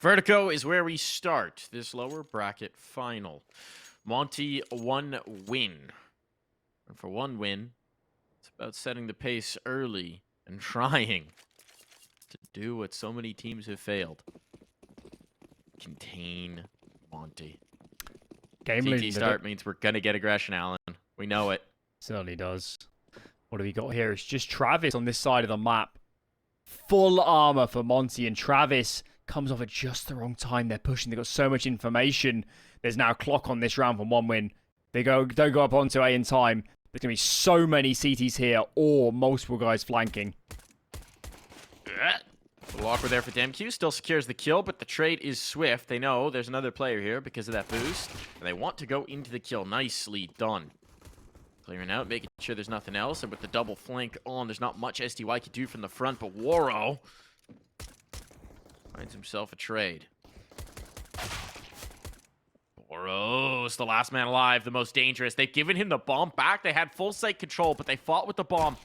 Vertigo is where we start this lower bracket final. Monte, 1 win. And for 1 win, it's about setting the pace early and trying to do what so many teams have failed. Contain Monte. TT start means we're going to get a kRaSnaL. We know it. Certainly does. What have we got here? It's just Travis on this side of the map. Full armor for Monte, and Travis comes off at just the wrong time. They're pushing. They've got so much information. There's now a clock on this round from 1 win. They don't go up onto A in time. There's going to be so many CTs here or multiple guys flanking. The walker there for DMQ still secures the kill, but the trade is swift. They know there's another player here because of that boost, and they want to go into the kill. Nicely done. Clearing out, making sure there's nothing else, and with the double flank on, there's not much SDY can do from the front, but Waro finds himself a trade. BOROS, the last man alive, the most dangerous. They've given him the bomb back. They had full site control, but they fought with the bomb.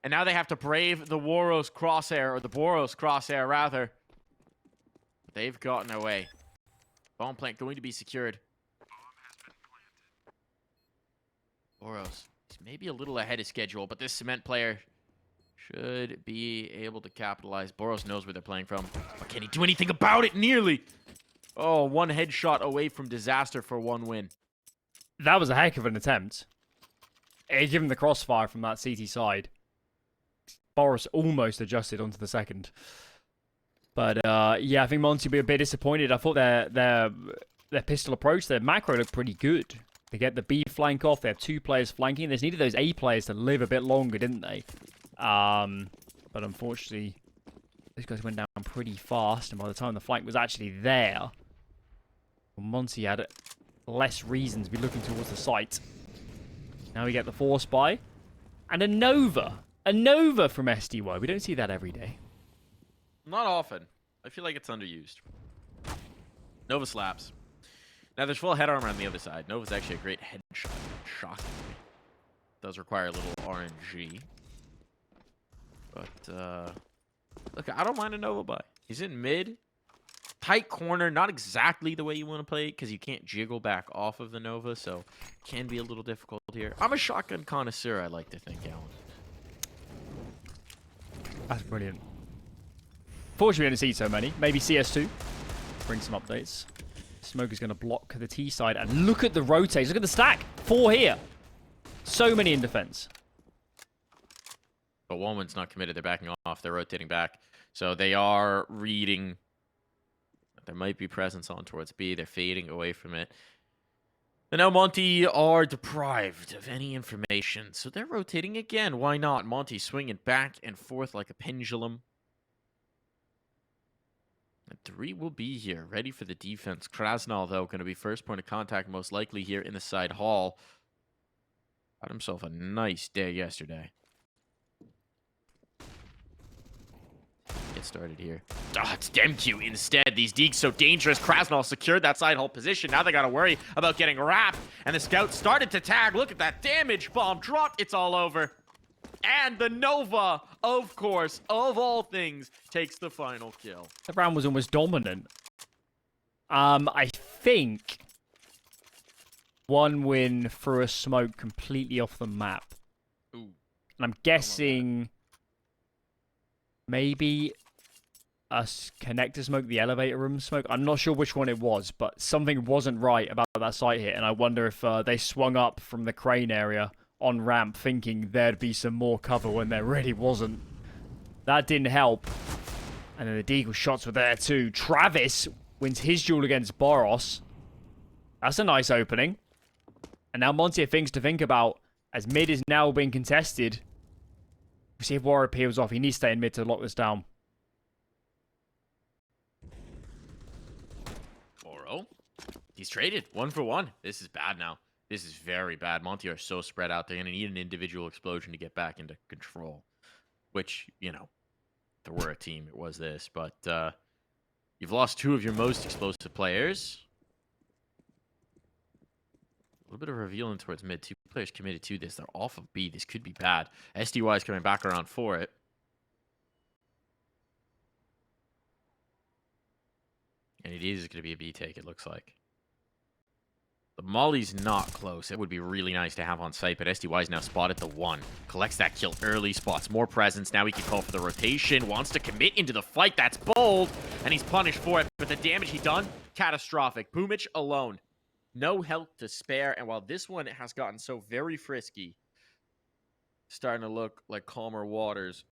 And now they have to brave the BOROS crosshair, or the BOROS crosshair, rather. But they've gotten away. Bomb plant going to be secured. BOROS, he's maybe a little ahead of schedule, but this cement player should be able to capitalize. BOROS knows where they're playing from. But can he do anything about it? Nearly. Oh, 1 headshot away from disaster for 1 win. That was a heck of an attempt. He gave him the crossfire from that CT side. BOROS almost adjusted onto the second. But yeah, I think Monte will be a bit disappointed. I thought their pistol approach, their macro looked pretty good. They get the B flank off. They have 2 players flanking. They needed those A players to live a bit longer, didn't they? But unfortunately, those guys went down pretty fast. And by the time the flank was actually there, Monte had less reason to be looking towards the site. Now we get the force buy. And a Nova. A Nova from SDY. We don't see that every day. Not often. I feel like it's underused. Nova slaps. Now there's full head armor on the other side. Nova's actually a great headshot. Shockingly. Does require a little RNG. But, look, I don't mind a Nova buy. He's in mid. Tight corner. Not exactly the way you want to play it, because you can't jiggle back off of the Nova, so it can be a little difficult here. I'm a shotgun connoisseur, I like to think, Alan. That's brilliant. Fortunately, we don't see so many. Maybe CS2. Bring some updates. Smoke is going to block the T side. And look at the rotates. Look at the stack. 4 here. So many in defense. But 1 win's not committed. They're backing off. They're rotating back. So they are reading that there might be presence on towards B. They're fading away from it. And now Monte are deprived of any information. So they're rotating again. Why not? Monte swinging back and forth like a pendulum. And 3 will be here, ready for the defense. kRaSnaL, though, going to be first point of contact, most likely here in the side hall. Had himself a nice day yesterday. Get started here. Oh, it's DMQ instead. These deeks so dangerous. kRaSnaL secured that side hall position. Now they got to worry about getting wrapped. And the scout started to tag. Look at that damage. Bomb dropped. It's all over. And the Nova, of course, of all things, takes the final kill. The round was almost dominant. I think 1 win through a smoke completely off the map. Ooh. And I'm guessing maybe a connector smoke, the elevator room smoke. I'm not sure which one it was, but something wasn't right about that site hit. And I wonder if they swung up from the crane area on ramp thinking there'd be some more cover when there really wasn't. That didn't help. And then the Deagle shots were there too. Travis wins his duel against BOROS. That's a nice opening. And now Monte have things to think about as mid is now being contested. We'll see if Warrior peels off. He needs to stay in mid to lock this down. Boro. He's traded 1 for 1. This is bad now. This is very bad. Monte are so spread out. They're going to need an individual explosion to get back into control. Which, you know, if there were a team, it was this. But you've lost 2 of your most explosive players. A little bit of revealing towards mid. 2 players committed to this. They're off of B. This could be bad. SDY is coming back around for it. And it is going to be a B take, it looks like. The Molly's not close. It would be really nice to have on site, but SDY's now spotted the 1. Collects that kill early, spots more presence. Now he can call for the rotation. Wants to commit into the fight. That's bold. And he's punished for it. But the damage he done, catastrophic. Boomich alone. No health to spare. And while this one has gotten so very frisky, starting to look like calmer waters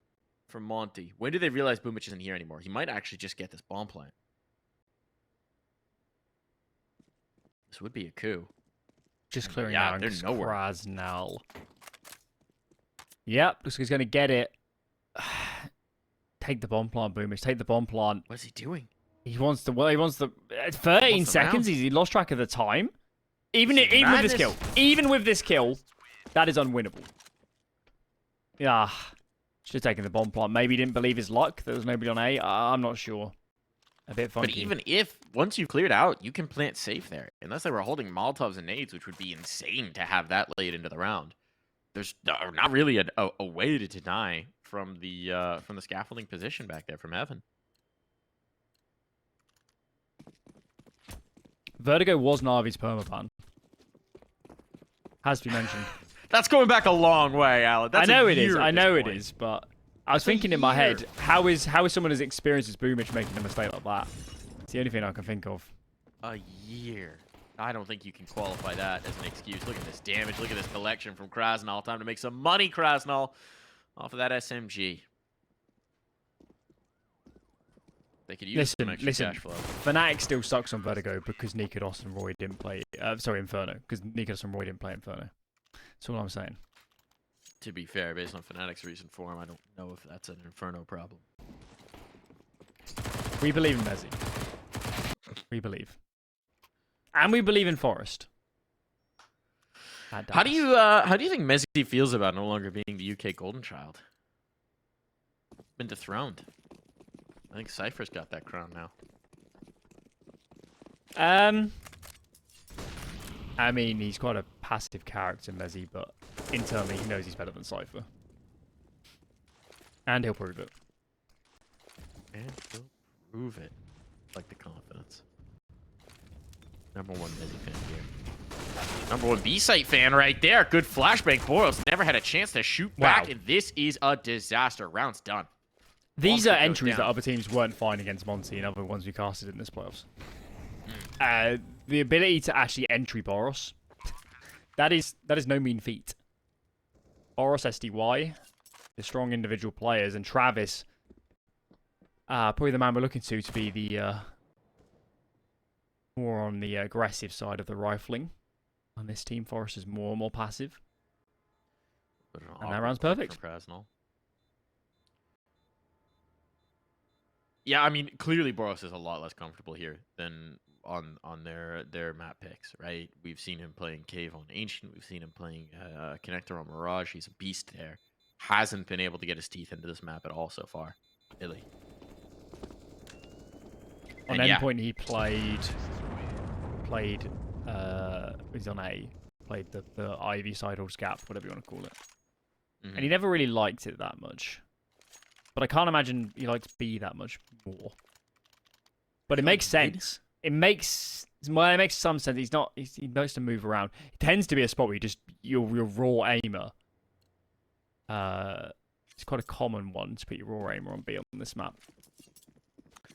from Monte. When do they realize Boomich isn't here anymore? He might actually just get this bomb plant. This would be a coup. Just clearing Yeah, out they're nowhere. kRaSnaL. Yep, looks like he's going to get it. Take the bomb plant, Boomich. Take the bomb plant. What's he doing? He wants the... Well, he wants the... 13 seconds. He lost track of the time. Even with this kill. Even with this kill, that is unwinnable. Yeah. Should have taken the bomb plant. Maybe he didn't believe his luck. There was nobody on A. I'm not sure. A bit funky. But even if, once you've cleared out, you can plant safe there. Unless they were holding Molotovs and nades, which would be insane to have that late into the round. There's not really a way to deny from the scaffolding position back there from Heaven. Vertigo was Navi's permaban. Has to be mentioned. That's going back a long way, Alan. That's I know it is. I know it is, but I was thinking in my head, how is someone as experienced as Boomich making a mistake like that? It's the only thing I can think of. A year. I don't think you can qualify that as an excuse. Look at this damage. Look at this collection from kRaSnaL. Time to make some money, kRaSnaL, off of that SMG. They could use some extra cash flow. Fnatic still sucks on Vertigo because Nikodos and Roy didn't play. Sorry, Inferno. Because Nikodos and Roy didn't play Inferno. That's all I'm saying. To be fair, based on Fnatic's recent form, I don't know if that's an Inferno problem. We believe in Messi. We believe. And we believe in Forest. How do you think Messi feels about no longer being the UK golden child? Been dethroned. I think Cypher's got that crown now. I mean, he's quite a passive character, Messi, but internally he knows he's better than Cypher. And he'll prove it. And he'll prove it. Like the confidence. Number one Messi fan here. Number one B-site fan right there. Good flashbang. BOROS never had a chance to shoot back, and this is a disaster. Round's done. These are entries that other teams weren't fine against Monte and other ones we casted in this playoffs. The ability to actually entry BOROS, that is no mean feat. BOROS, SDY, the strong individual players, and Travis, probably the man we're looking to be the more on the aggressive side of the rifling. On this team, Forest is more passive. And that round's perfect. Yeah, I mean, clearly BOROS is a lot less comfortable here than on their map picks, right? We've seen him playing Cave on Ancient. We've seen him playing Connector on Mirage. He's a beast there. Hasn't been able to get his teeth into this map at all so far. Really. On endpoint, he played. He's on A. Played the Ivy Sidehorse Gap, whatever you want to call it. And he never really liked it that much. But I can't imagine he likes B that much more. But it makes sense. It makes some sense. He knows to move around. It tends to be a spot where you're raw aimer. It's quite a common one to put your raw aimer on B on this map.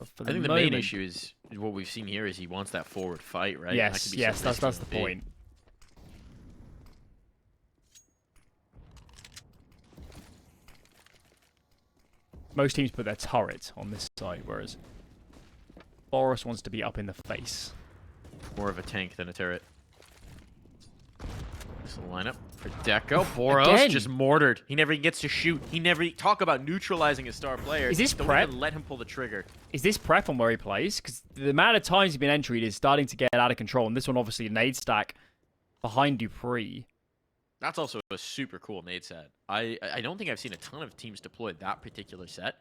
I think the main issue is what we've seen here is he wants that forward fight, right? Yes, that's the point. Most teams put their turret on this side, whereas BOROS wants to be up in the face. More of a tank than a turret. This will line up for Deco. BOROS just mortared. He never gets to shoot. He never talk about neutralizing a star player. Is this Don't prep? even let him pull the trigger. Is this prep on where he plays? Because the amount of times he's been entered is starting to get out of control. And this one, obviously, a nade stack behind Dupree. That's also a super cool nade set. I don't think I've seen a ton of teams deploy that particular set,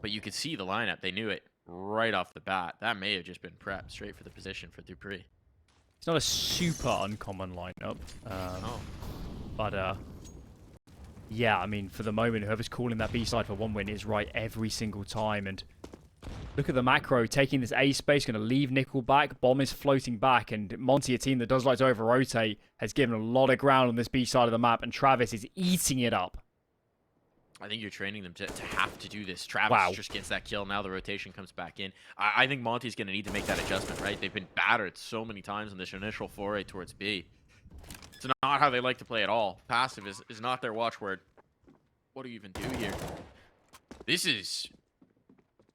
but you could see the lineup. They knew it right off the bat. That may have just been prep straight for the position for Dupree. It's not a super uncommon lineup. But, yeah, I mean, for the moment, whoever's calling that B-side for one win is right every single time. And Look at the macro, taking this A space, going to leave Nickel back. Bomb is floating back, and Monte, a team that does like to over-rotate, has given a lot of ground on this B side of the map, and Travis is eating it up. I think you're training them to have to do this. Travis just gets that kill. Now the rotation comes back in. I think Monte's going to need to make that adjustment, right? They've been battered so many times in this initial foray towards B. It's not how they like to play at all. Passive is not their watchword. What do you even do here? This is...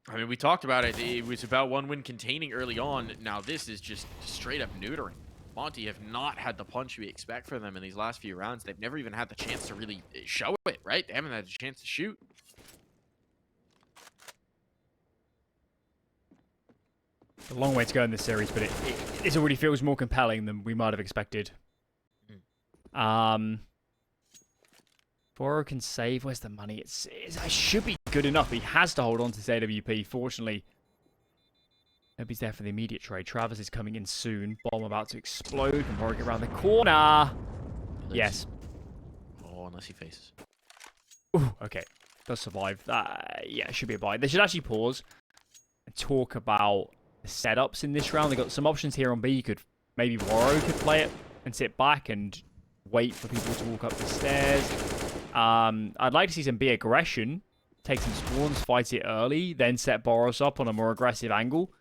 I mean, we talked about it. It was about one win containing early on. Now this is just straight up neutering. Monte have not had the punch we expect from them in these last few rounds. They've never even had the chance to really show it, right? They haven't had a chance to shoot. A long way to go in this series, but it already feels more compelling than we might have expected. Boro can save. Where's the money? It should be good enough. He has to hold on to his AWP. Fortunately, nobody's there for the immediate trade. Travis is coming in soon. Bomb about to explode. Can Boro get around the corner? Yes. Oh, unless he faces. Ooh, okay. Does survive. Yeah, it should be a buy. They should actually pause and talk about the setups in this round. They got some options here on B. You could maybe Boro could play it and sit back and wait for people to walk up the stairs. I'd like to see some B aggression. Take some spawns, fight it early, then set BOROS up on a more aggressive angle.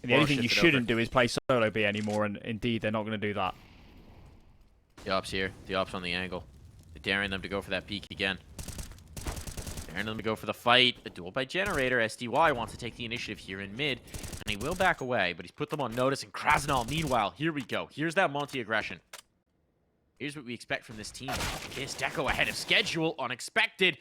And the only thing you shouldn't do is play solo B anymore, and indeed, they're not going to do that. The ops here. The ops on the angle. They're daring them to go for that peek again. Daring them to go for the fight. A duel by generator. SDY wants to take the initiative here in mid, and he will back away, but he's put them on notice. And kRaSnaL, meanwhile, here we go. Here's that Monte aggression. Here's what we expect from this team. Is Deco ahead of schedule, unexpected,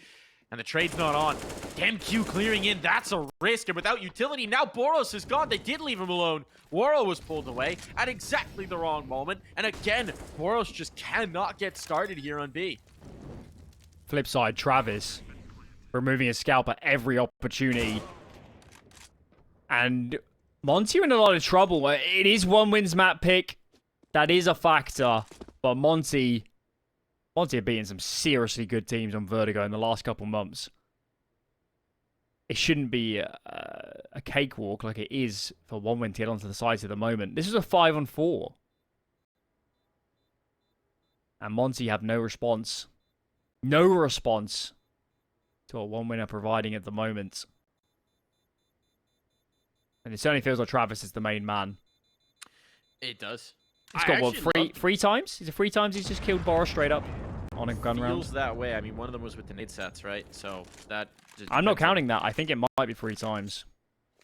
and the trade's not on. DemQ clearing in, that's a risk, and without utility, now BOROS is gone. They did leave him alone. Waro was pulled away at exactly the wrong moment, and again, BOROS just cannot get started here on B. Flip side, Travis removing his scalp at every opportunity. And Monte are in a lot of trouble. It is one wins map pick. That is a factor. But Monte have beaten some seriously good teams on Vertigo in the last couple months. It shouldn't be a cakewalk like it is for one win to get onto the sides at the moment. This is a 5-on-4. And Monte have no response. No response to what one winner providing at the moment. And it certainly feels like Travis is the main man. It does. He's got, what, three times? Is it 3 times he's just killed BOROS straight up on a gun round? Feels that way. I mean, one of them was with the nade sets, right? So that... I'm not counting that. I think it might be 3 times.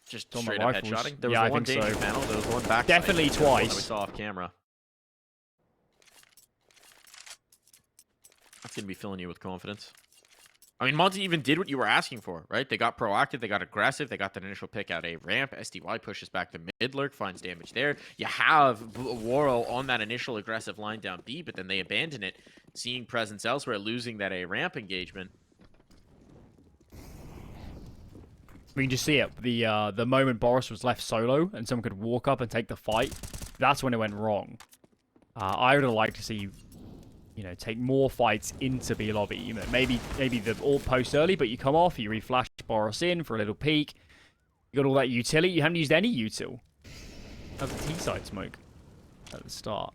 Just straight up headshotting? There was yeah, one danger panel. There was one back. Definitely twice. That we saw off camera. That's going to be filling you with confidence. I mean, Monte even did what you were asking for, right? They got proactive, they got aggressive, they got that initial pick out a ramp. SDY pushes back the mid lurk, finds damage there. You have Waro on that initial aggressive line down B, but then they abandon it, seeing presence elsewhere, losing that A ramp engagement. We can just see it. The moment BOROS was left solo and someone could walk up and take the fight, that's when it went wrong. I would have liked to see, you know, take more fights into B lobby. You know, maybe the ult post early, but you come off, you reflash BOROS in for a little peek. You got all that utility. You haven't used any util. That was the T-side smoke at the start.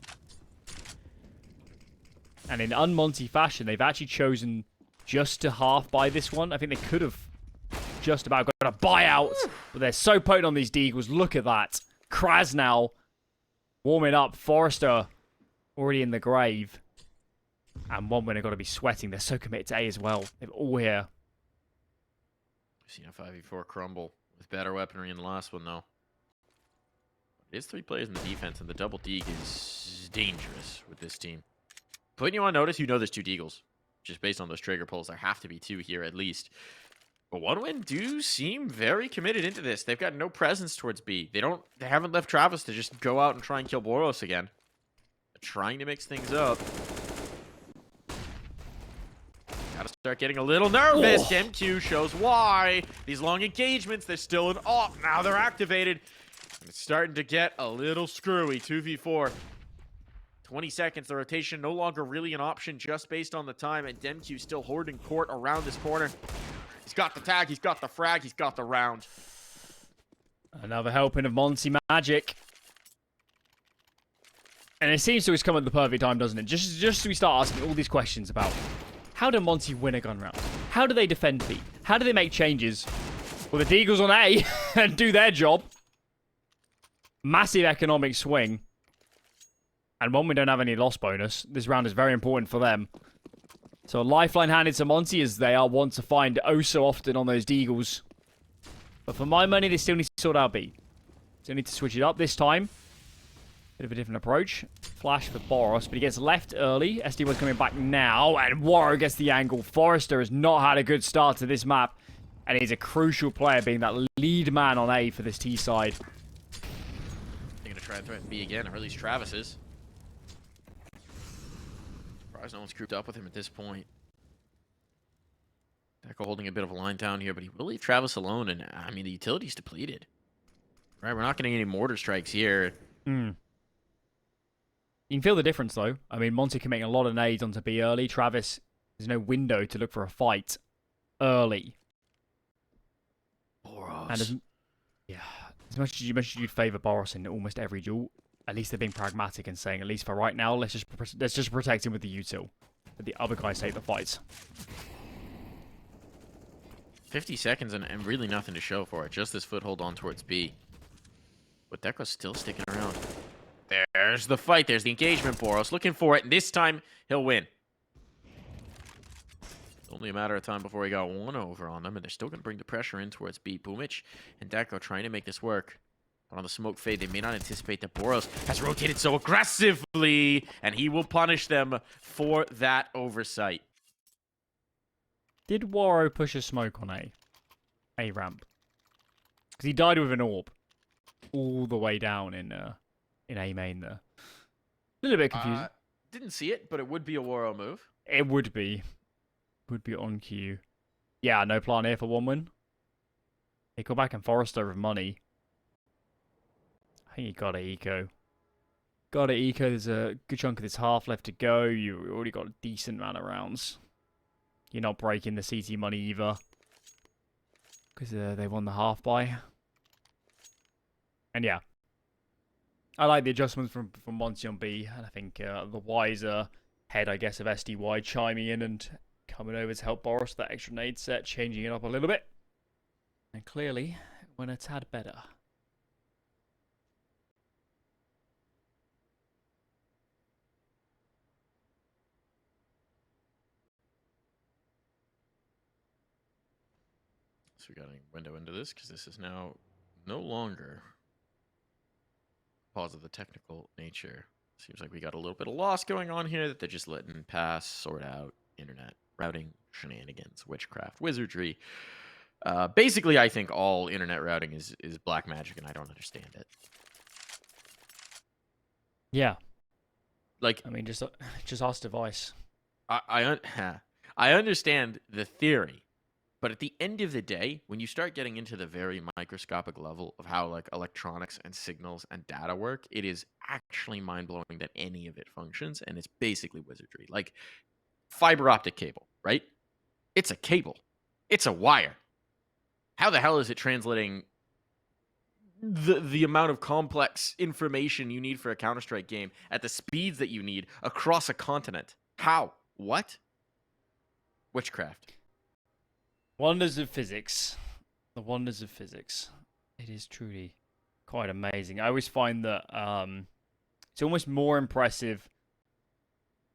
And in un-Monte fashion, they've actually chosen just to half buy this one. I think they could have just about got a buyout, but they're so potent on these deagles. Look at that. kRaSnaL warming up. Forrester already in the grave. And one winner got to be sweating. They're so committed to A as well. They're all here. We've seen a 5v4 crumble with better weaponry in the last one, though. It is 3 players in the defense, and the double deag is dangerous with this team. Putting you on notice, you know there's 2 deagles. Just based on those trigger pulls, there have to be 2 here at least. But one win do seem very committed into this. They've got no presence towards B. They haven't left Travis to just go out and try and kill BOROS again. They're trying to mix things up. Gotta start getting a little nervous. DemQ shows why. These long engagements, they're still an op. Now they're activated. And it's starting to get a little screwy. 2v4. 20 seconds. The rotation no longer really an option just based on the time. And DemQ still hoarding court around this corner. He's got the tag, he's got the frag, he's got the round. Another helping of Monte magic. And it seems to have come at the perfect time, doesn't it? Just so we start asking all these questions about how do Monte win a gun round? How do they defend B? How do they make changes? Well, the Deagles on A and do their job. Massive economic swing. And one, we don't have any loss bonus. This round is very important for them. So a lifeline handed to Monte as they are one to find oh so often on those Deagles. But for my money, they still need to sort out B. Still need to switch it up this time. Bit of a different approach. Flash for BOROS, but he gets left early. SD1's coming back now, and Warrow gets the angle. Forrester has not had a good start to this map, and he's a crucial player, being that lead man on A for this T side. They're going to try and threaten B again, or at least Travis is. Surprised no one's grouped up with him at this point. Deco holding a bit of a line down here, but he will leave Travis alone, and I mean, the utility's depleted. Right, we're not getting any mortar strikes here. You can feel the difference, though. I mean, Monte committing a lot of nades onto B early. Travis, there's no window to look for a fight early. BOROS. And as much as you'd favour BOROS in almost every duel, at least they're being pragmatic and saying, at least for right now, let's just protect him with the util. But the other guys take the fights. 50 seconds and really nothing to show for it. Just this foothold on towards B. But Deco's still sticking around. There's the fight. There's the engagement. BOROS looking for it, and this time he'll win. It's only a matter of time before he got one over on them, and they're still going to bring the pressure in towards B. Boomich and Deco trying to make this work. But on the smoke fade, they may not anticipate that BOROS has rotated so aggressively, and he will punish them for that oversight. Did Warrow push a smoke on A ramp? Because he died with an orb all the way down in A main there. A little bit confusing. Didn't see it, but it would be a Warrow move. It would be. Would be on cue. Yeah, no plan here for one win. They go back and Forrester with money. I think he got a eco. Got a eco. There's a good chunk of this half left to go. You already got a decent amount of rounds. You're not breaking the CT money either. Because they won the half buy. And yeah. I like the adjustments from Monte on B. And I think the wiser head, I guess, of SDY chiming in and coming over to help BOROS that extra nade set, changing it up a little bit. And clearly, went a tad better. So we got a window into this because this is now no longer because of the technical nature. Seems like we got a little bit of loss going on here that they're just letting pass, sort out, internet, routing, shenanigans, witchcraft, wizardry. Basically, I think all internet routing is black magic, and I don't understand it. Yeah. Like, I mean, just ask device. I understand the theory. But at the end of the day, when you start getting into the very microscopic level of how like electronics and signals and data work, it is actually mind-blowing that any of it functions, and it's basically wizardry. Like fiber optic cable, right? It's a cable. It's a wire. How the hell is it translating the amount of complex information you need for a Counter-Strike game at the speeds that you need across a continent? How? What? Witchcraft. Wonders of physics. The wonders of physics. It is truly quite amazing. I always find that it's almost more impressive.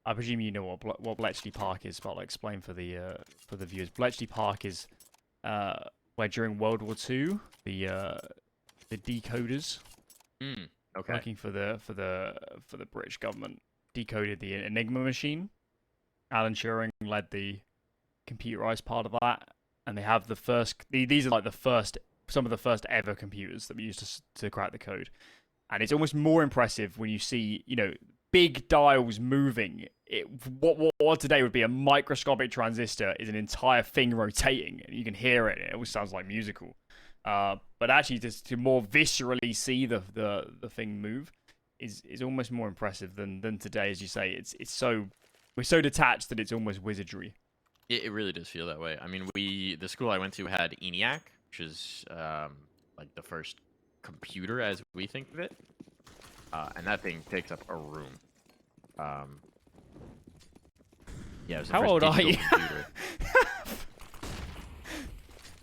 I presume you know what Bletchley Park is, but I'll explain for the viewers. Bletchley Park is where during World War II the decoders working for the British government decoded the Enigma machine. Alan Turing led the computerized part of that. And they have the first. These are like some of the first ever computers that were used to crack the code. And it's almost more impressive when you see, big dials moving. What today would be a microscopic transistor is an entire thing rotating, and you can hear it. It always sounds like musical. But actually, to more viscerally see the thing move is almost more impressive than today, as you say. We're so detached that it's almost wizardry. It really does feel that way. I mean, the school I went to had ENIAC, which is like the first computer as we think of it, and that thing takes up a room. Yeah, it was the How first old are digital you? computer.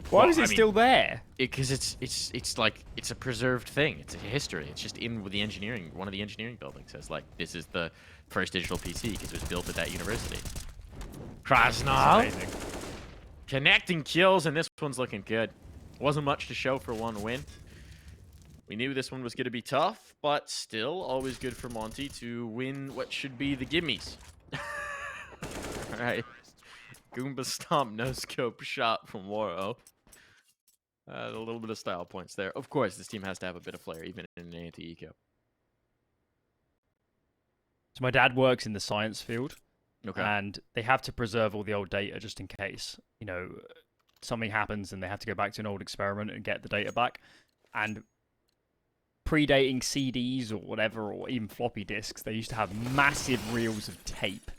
Why Well, is it still there? Because it's like it's a preserved thing. It's a history. It's just in with the engineering. One of the engineering buildings says like this is the first digital PC because it was built at that university. kRaSnaL Amazing. connecting kills, and this one's looking good. Wasn't much to show for one win. We knew this one was going to be tough, but still always good for Monte to win what should be the gimmies. All right. Goomba Stomp, no scope shot from Woro. A little bit of style points there. Of course, this team has to have a bit of flair, even in an anti-eco. So my dad works in the science field, Okay. and they have to preserve all the old data just in case, you know, something happens and they have to go back to an old experiment and get the data back. And predating CDs or whatever, or even floppy disks, they used to have massive reels of tape.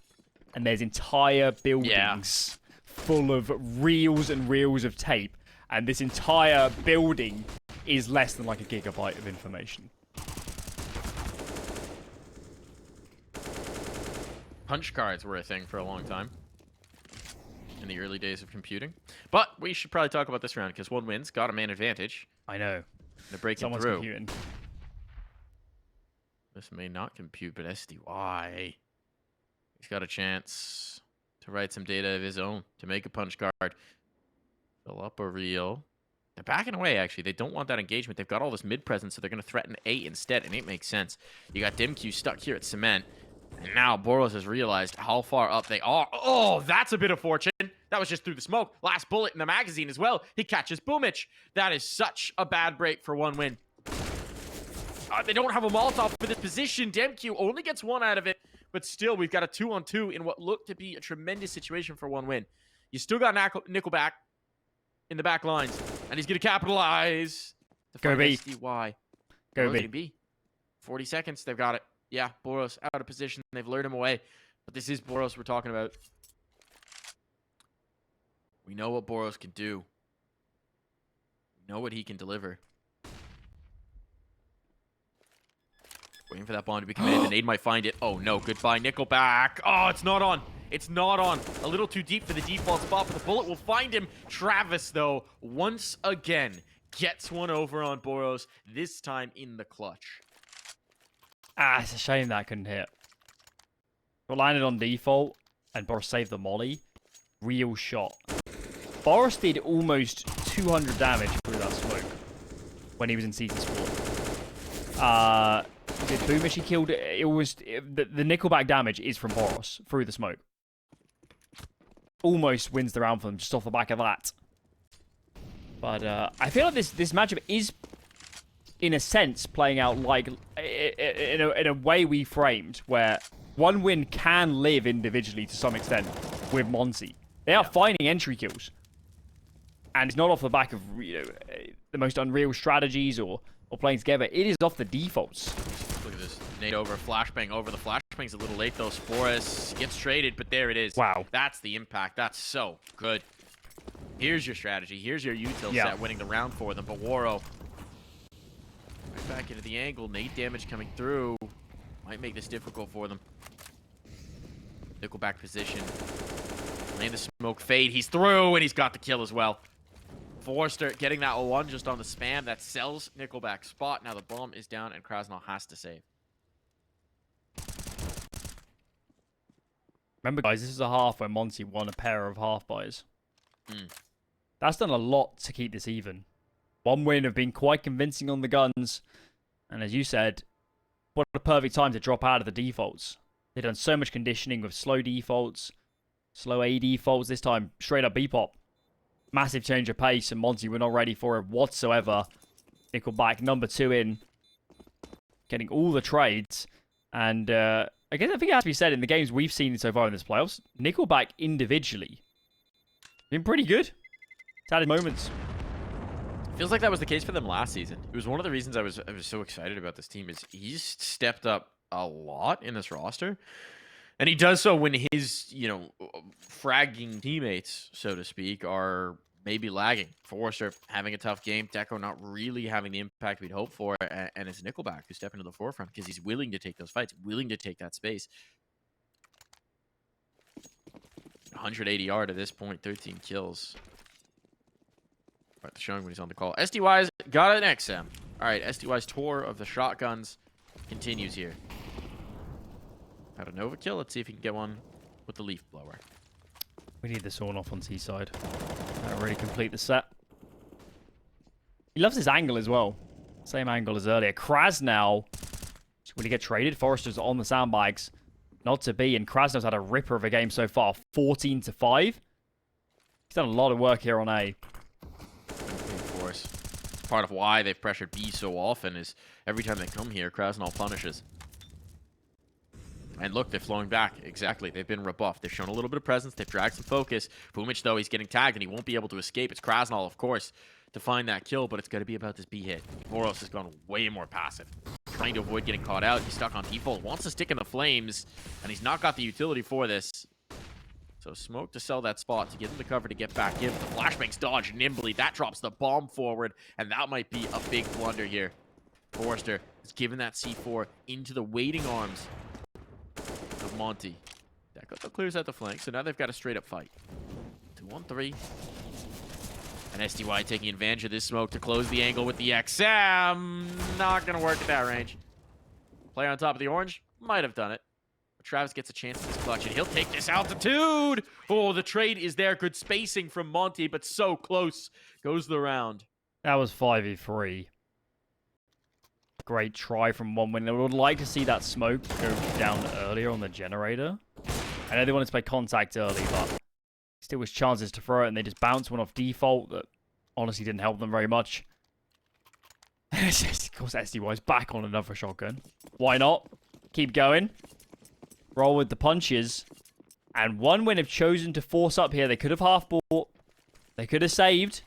And there's entire buildings full of reels and reels of tape. And this entire building is less than like a gigabyte of information. Punch cards were a thing for a long time in the early days of computing. But we should probably talk about this round because one wins, got a man advantage. I know. They're breaking Someone's through. computing. This may not compute, but SDY. He's got a chance to write some data of his own to make a punch card. Fill up a reel. They're backing away, actually. They don't want that engagement. They've got all this mid-presence, so they're going to threaten A instead, and it makes sense. You got DimQ stuck here at Cement, and now BOROS has realized how far up they are. Oh, that's a bit of fortune. That was just through the smoke. Last bullet in the magazine as well. He catches Boomich. That is such a bad break for one win. They don't have a Molotov for this position. DimQ only gets one out of it, but still, we've got a 2-on-2 in what looked to be a tremendous situation for one win. You still got Nickelback in the back lines, and he's going to capitalize. Go B. SDY. Go Oh, B. 40 seconds. They've got it. Yeah, BOROS out of position. They've lured him away. But this is BOROS we're talking about. We know what BOROS can do. We know what he can deliver. Waiting for that bomb to be committed. The nade might find it. Oh, no. Goodbye, Nickelback. Oh, it's not on. It's not on. A little too deep for the default spot, but the bullet will find him. Travis, though, once again, gets one over on BOROS, this time in the clutch. Ah, it's a shame that couldn't hit. But landed on default, and BOROS saved the molly. Real shot. BOROS did almost 200 damage through that smoke when he was in season sport. Did Boomish he killed it? The Nickelback damage is from BOROS through the smoke. Almost wins the round for them just off the back of that. But I feel like this matchup is, in a sense, playing out like in a way we framed, where one win can live individually to some extent with Monte. They are finding entry kills, and it's not off the back of the most unreal strategies or playing together. It is off the defaults. Look at this. Nade over, flashbang over. The flashbang's a little late, though. Sporus gets traded, but there it is. Wow. That's the impact. That's so good. Here's your strategy. Here's your util set winning the round for them. But Woro, right back into the angle. Nade damage coming through. Might make this difficult for them. Nickelback position. Laying the smoke fade. He's through, and he's got the kill as well. Forster getting that 0-1 just on the spam. That sells Nickelback's spot. Now the bomb is down, and kRaSnaL has to save. Remember, guys, this is a half where Monte won a pair of half buys. That's done a lot to keep this even. One win have been quite convincing on the guns. And as you said, what a perfect time to drop out of the defaults. They've done so much conditioning with slow defaults, slow A defaults, this time straight up B-pop. Massive change of pace, and Monte were not ready for it whatsoever. Nickelback, number 2 in. Getting all the trades. And I think it has to be said, in the games we've seen so far in this playoffs, Nickelback individually been pretty good. It's had its moments. Feels like that was the case for them last season. It was one of the reasons I was so excited about this team is he's stepped up a lot in this roster. And he does so when his, fragging teammates, so to speak, are maybe lagging. Forrester having a tough game. Deco not really having the impact we'd hope for. And it's Nickelback who's stepping to the forefront because he's willing to take those fights, willing to take that space. 180 yard at this point, 13 kills. All right, showing when he's on the call. SDY's got an XM. All right, SDY's tour of the shotguns continues here. Had a Nova kill. Let's see if he can get one with the leaf blower. We need the sawn off on T-side. That'll really complete the set. He loves his angle as well. Same angle as earlier. kRaSnaL. Will he get traded? Forrester's on the sandbags. Not to be, and kRaSnaL's had a ripper of a game so far. 14-5. He's done a lot of work here on A. Of course. Part of why they've pressured B so often is every time they come here, kRaSnaL punishes. And look, they're flowing back. Exactly. They've been rebuffed. They've shown a little bit of presence. They've dragged some focus. Boomich, though, he's getting tagged, and he won't be able to escape. It's kRaSnaL, of course, to find that kill, but it's going to be about this B hit. BOROS has gone way more passive. Trying to avoid getting caught out. He's stuck on default. Wants to stick in the flames, and he's not got the utility for this. So smoke to sell that spot to give him the cover to get back in. The flashbangs dodge nimbly. That drops the bomb forward, and that might be a big blunder here. Forrester has given that C4 into the waiting arms of Monte. Deco clears out the flank, so now they've got a straight-up fight. 2-on-3. And SDY taking advantage of this smoke to close the angle with the XM. Not going to work at that range. Player on top of the orange might have done it. But Travis gets a chance at this clutch, and he'll take this altitude. Oh, the trade is there. Good spacing from Monte, but so close goes the round. That was 5v3. Great try from OneWin. I would like to see that smoke go down earlier on the generator. I know they wanted to play contact early, but still was chances to throw it, and they just bounced one off default that honestly didn't help them very much. Of course, SDY's back on another shotgun. Why not? Keep going. Roll with the punches. And OneWin have chosen to force up here. They could have half-bought. They could have saved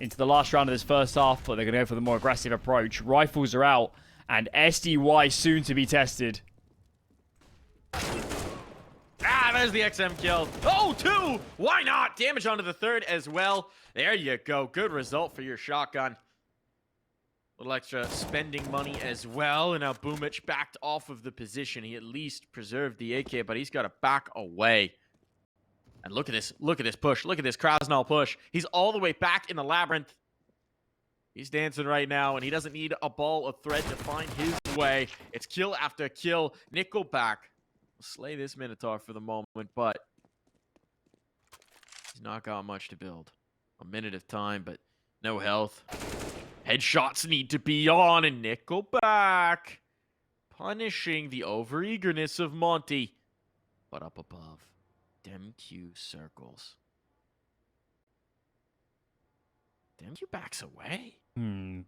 into the last round of this first half, but they're going to go for the more aggressive approach. Rifles are out, and SDY soon to be tested. Ah, there's the XM kill. Oh, 2! Why not? Damage onto the third as well. There you go. Good result for your shotgun. A little extra spending money as well. And now Boomich backed off of the position. He at least preserved the AK, but he's got to back away. And look at this. Look at this push. Look at this kRaSnaL push. He's all the way back in the labyrinth. He's dancing right now, and he doesn't need a ball of thread to find his way. It's kill after kill. Nickelback will slay this Minotaur for the moment, but he's not got much to build. A minute of time, but no health. Headshots need to be on, and Nickelback punishing the overeagerness of Monte. But up above, DemQ circles. DemQ backs away.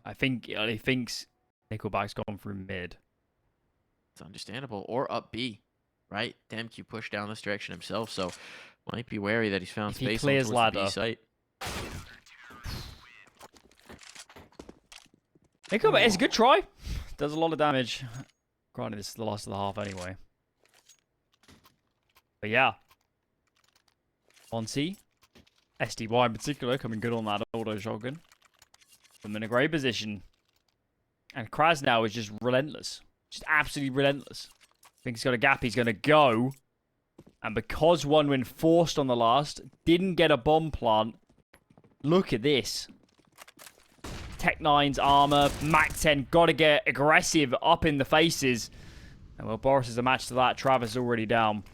I think he thinks Nickelback's gone through mid. It's understandable. Or up B, right? DemQ pushed down this direction himself, so might be wary that he's found If he space clears on ladder. the B site. Nickelback, it's a good try. Does a lot of damage. Granted, this is the last of the half anyway. But yeah. Monte. SDY in particular coming good on that auto shotgun. I'm in a great position. And kRaSnaL is just relentless. Just absolutely relentless. Think he's got a gap, he's going to go. And because OneWin forced on the last, didn't get a bomb plant. Look at this. Tech 9's armor, Mac 10, got to get aggressive up in the faces. And well, BOROS is a match to that. Travis is already down.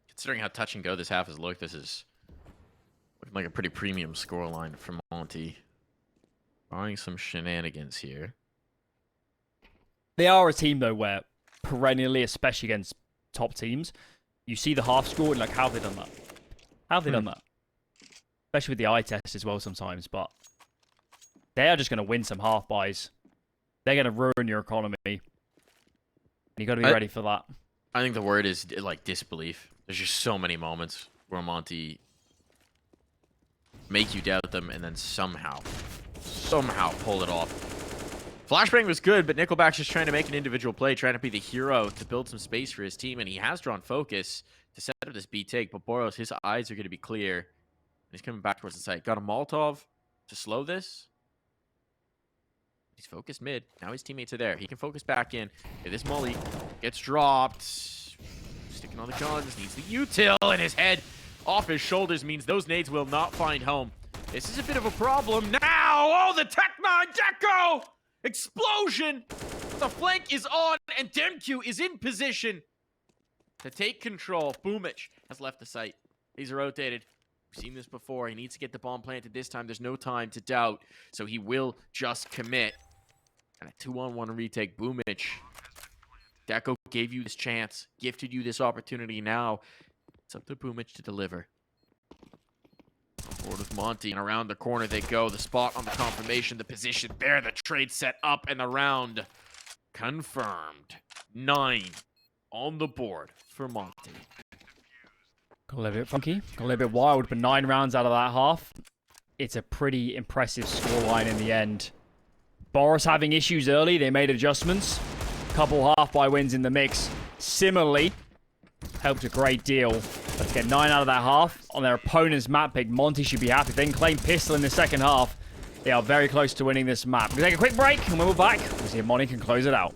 Considering how touch and go this half has looked, this is looking like a pretty premium scoreline for Monte. Barring some shenanigans here. They are a team, though, where perennially, especially against top teams, you see the half score and like, how have they done that? How have they done that? Especially with the eye test as well sometimes, but they are just going to win some half buys. They're going to ruin your economy. And you got to be ready for that. I think the word is like disbelief. There's just so many moments where Monte make you doubt them and then somehow somehow pull it off. Flashbang was good, but Nickelback's just trying to make an individual play, trying to be the hero to build some space for his team, and he has drawn focus to set up this B take, but BOROS, his eyes are going to be clear. And he's coming back towards the site. Got a Molotov to slow this. He's focused mid. Now his teammates are there. He can focus back in. Okay, this molly gets dropped. Sticking on the guns. Needs the util, and his head off his shoulders means those nades will not find home. This is a bit of a problem now. Oh, the Tech-9 Deco! Explosion! The flank is on, and Demq is in position to take control. Boomich has left the site. He's rotated. We've seen this before. He needs to get the bomb planted this time. There's no time to doubt, so he will just commit. And a 2-on-1 retake. Boomich. Deco gave you this chance, gifted you this opportunity. Now it's up to Boomich to deliver. Forward with Monte, and around the corner they go. The spot on the confirmation, the position there, the trade set up, and the round confirmed. 9 on the board for Monte. Got a little bit funky, got a little bit wild, but 9 rounds out of that half. It's a pretty impressive scoreline in the end. BOROS having issues early, they made adjustments. Couple half-by wins in the mix. Similarly, helped a great deal. But to get 9 out of that half on their opponent's map pick, Monte should be happy. If they can claim pistol in the second half, they are very close to winning this map. We'll take a quick break, and when we're back, we'll see if Monte can close it out.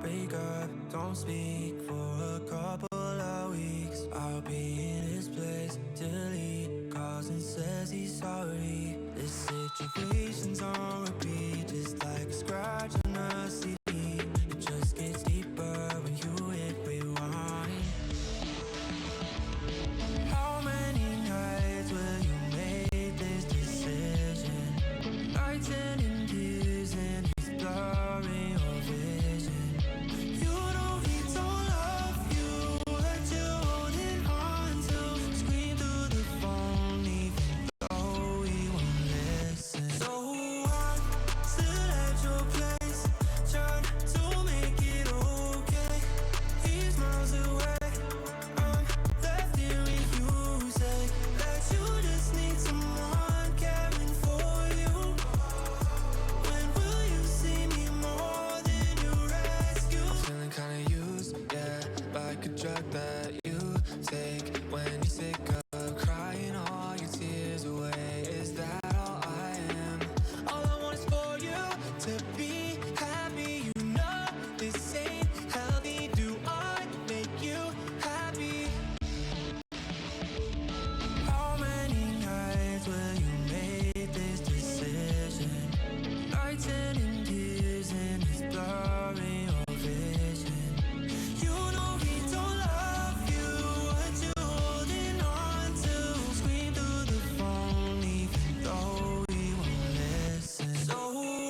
Wake up, don't speak for a couple of weeks. I'll be in this place till he calls and path that you take when you're sick of crying all your tears away. Is that all I am? All I want is for you to be happy. You know this ain't healthy. Do I make you happy? How many nights will you make this decision? Nights ending tears in this blurry of vision. You know he don't love you. What you holding on to? Scream through the phone even though he won't listen. So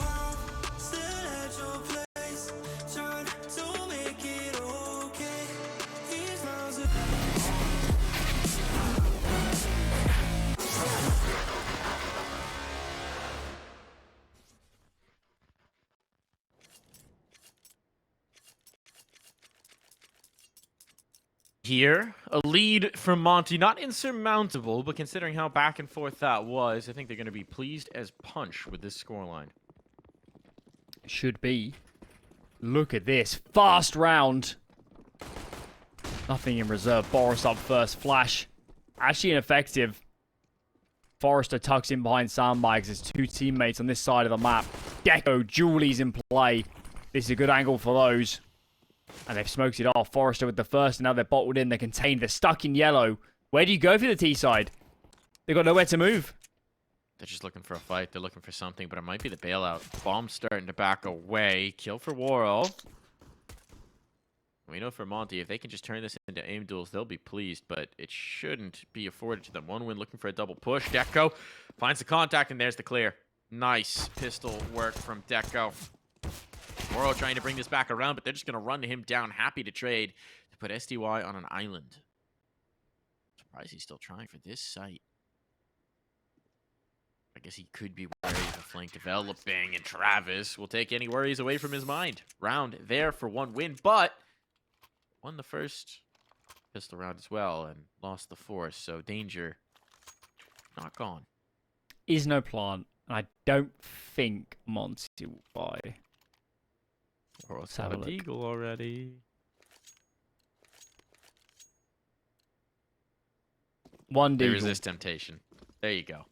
I'm still at your place, trying to make it okay. These miles of Here, a lead from Monte, not insurmountable, but considering how back and forth that was, I think they're going to be pleased as punch with this scoreline. Should be. Look at this. Fast round. Nothing in reserve. BOROS up first. Flash. Actually ineffective. Forrester tucks in behind sandbags. His two teammates on this side of the map. Gecko, Julie's in play. This is a good angle for those. And they've smoked it off. Forrester with the first, and now they're bottled in. They're contained. They're stuck in yellow. Where do you go for the T side? They've got nowhere to move. They're just looking for a fight. They're looking for something, but it might be the bailout. Bomb's starting to back away. Kill for Waro. We know for Monte, if they can just turn this into aim duels, they'll be pleased, but it shouldn't be afforded to them. One win looking for a double push. Deco finds the contact, and there's the clear. Nice pistol work from Deco. Moro trying to bring this back around, but they're just going to run him down. Happy to trade to put SDY on an island. Surprised he's still trying for this site. I guess he could be worried of a flank developing, and Travis will take any worries away from his mind. Round there for one win, but won the first pistol round as well and lost the fourth, so danger not gone. Is no plant, and I don't think Monte will buy. Or Let's have a look. Vertigo already. One There deagle. is this temptation. There you go.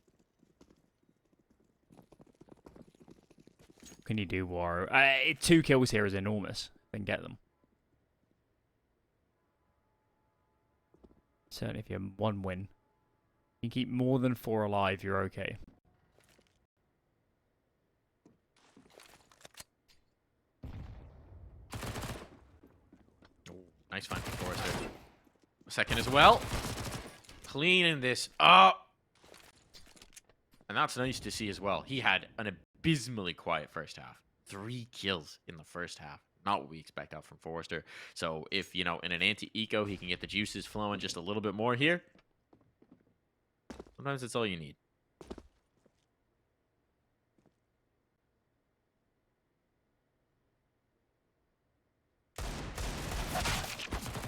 Can you do, Waro? 2 kills here is enormous. Then get them. Certainly if you have 1 win. You can keep more than 4 alive, you're okay. Nice find for Forrester. Second as well. Cleaning this up. And that's nice to see as well. He had an abysmally quiet first half. 3 kills in the first half. Not what we expect out from Forrester. So if, you know, in an anti-eco, he can get the juices flowing just a little bit more here. Sometimes that's all you need.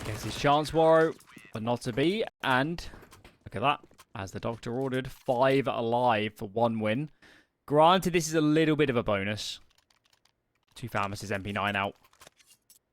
Gets his chance, Waro, but not to be. And look at that. As the doctor ordered, 5 alive for 1 win. Granted, this is a little bit of a bonus. 2 Famas' MP9 out.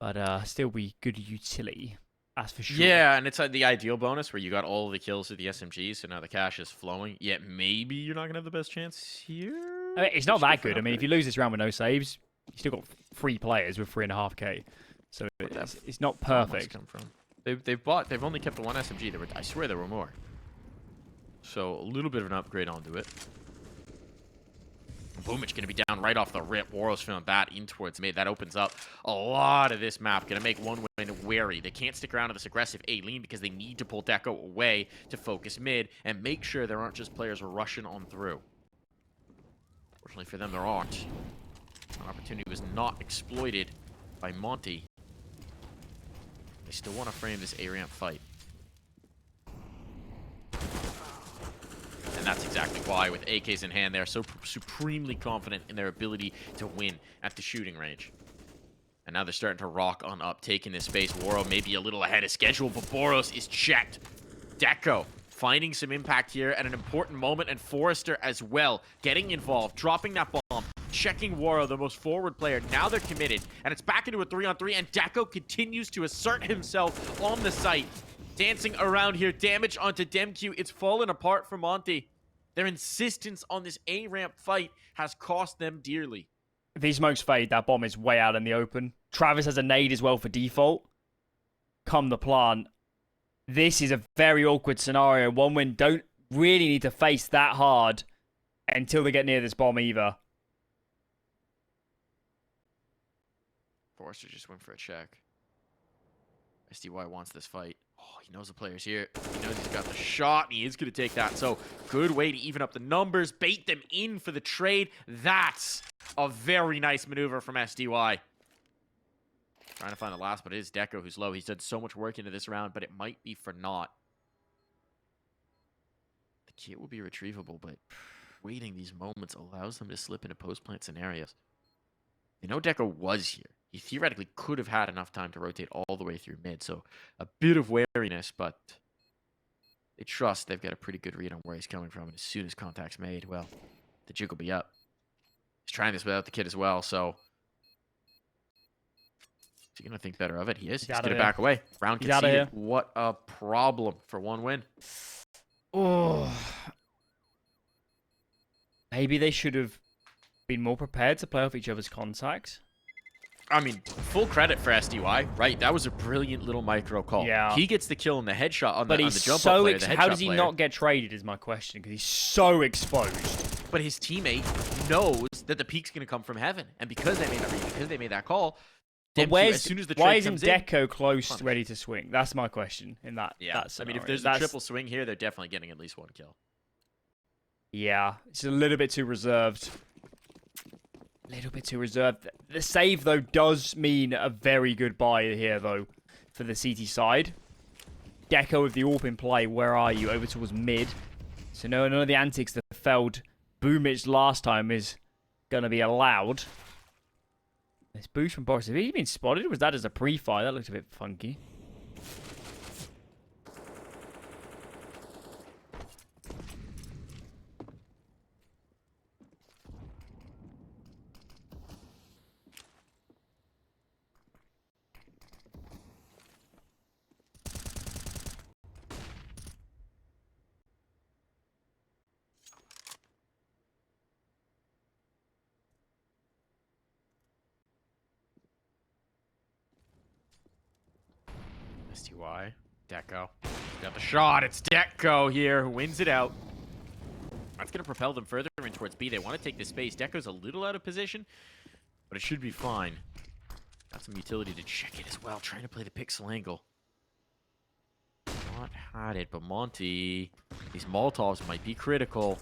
But still be good utility. That's for sure. Yeah, and it's the ideal bonus where you got all of the kills with the SMGs, so now the cash is flowing. Yet maybe you're not going to have the best chance here? I mean, it's not that good. I mean, if you lose this round with no saves, you still got 3 players with 3.5k. So it's not perfect. Come from? They've only kept the 1 SMG. I swear there were more. So a little bit of an upgrade onto it. Boom, it's going to be down right off the rip. Waro's feeling that in towards mid. That opens up a lot of this map. Going to make one win wary. They can't stick around to this aggressive A lean because they need to pull Deco away to focus mid and make sure there aren't just players rushing on through. Fortunately for them, there aren't. An opportunity was not exploited by Monte. They still want to frame this A-ramp fight. And that's exactly why, with AKs in hand, they are so supremely confident in their ability to win at the shooting range. And now they're starting to rock on up, taking this space. Waro may be a little ahead of schedule, but BOROS is checked. Deco finding some impact here at an important moment, and Forrester as well, getting involved, dropping that bomb checking Waro, the most forward player. Now they're committed, and it's back into a 3-on-3, and Deco continues to assert himself on the site. Dancing around here, damage onto DemQ. It's fallen apart for Monte. Their insistence on this A-ramp fight has cost them dearly. If these smokes fade, that bomb is way out in the open. Travis has a nade as well for default. Come the plant. This is a very awkward scenario. One win don't really need to face that hard until they get near this bomb either. Forrester just went for a check. SDY wants this fight. Oh, he knows the player's here. He knows he's got the shot, and he is going to take that. So, good way to even up the numbers, bait them in for the trade. That's a very nice maneuver from SDY. Trying to find the last, but it is Deco who's low. He's done so much work into this round, but it might be for naught. The kit will be retrievable, but waiting these moments allows them to slip into post-plant scenarios. They know Deco was here. He theoretically could have had enough time to rotate all the way through mid, so a bit of wariness, but they trust they've got a pretty good read on where he's coming from, and as soon as contact's made, well, the juke will be up. He's trying this without the kid as well, so is he going to think better of it? He is. He's going to back away. Round conceded. What a problem for one win. Oh. Maybe they should have been more prepared to play off each other's contacts. I mean, full credit for SDY, right? That was a brilliant little micro call. Yeah. He gets the kill in the headshot on the jump so up player. How does he not get traded is my question, because he's so exposed. But his teammate knows that the peak's going to come from heaven. And because they made that read, because they made that call, as soon as the trade why isn't comes Deco close, ready to swing? That's my question in that. Yeah, that I mean, if there's a triple swing here, they're definitely getting at least one kill. Yeah, it's a little bit too reserved. A little bit too reserved. The save, though, does mean a very good buy here, though, for the CT side. Deco with the AWP in play. Where are you? Over towards mid. So no, none of the antics that failed Boomich last time is going to be allowed. This boost from BOROS. Have he been spotted? Or was that as a pre-fire? That looked a bit funky. STY. Deco. Got the shot. It's Deco here who wins it out. That's going to propel them further in towards B. They want to take this space. Deco's a little out of position, but it should be fine. Got some utility to check it as well. Trying to play the pixel angle. Not had it, but Monte. These Molotovs might be critical.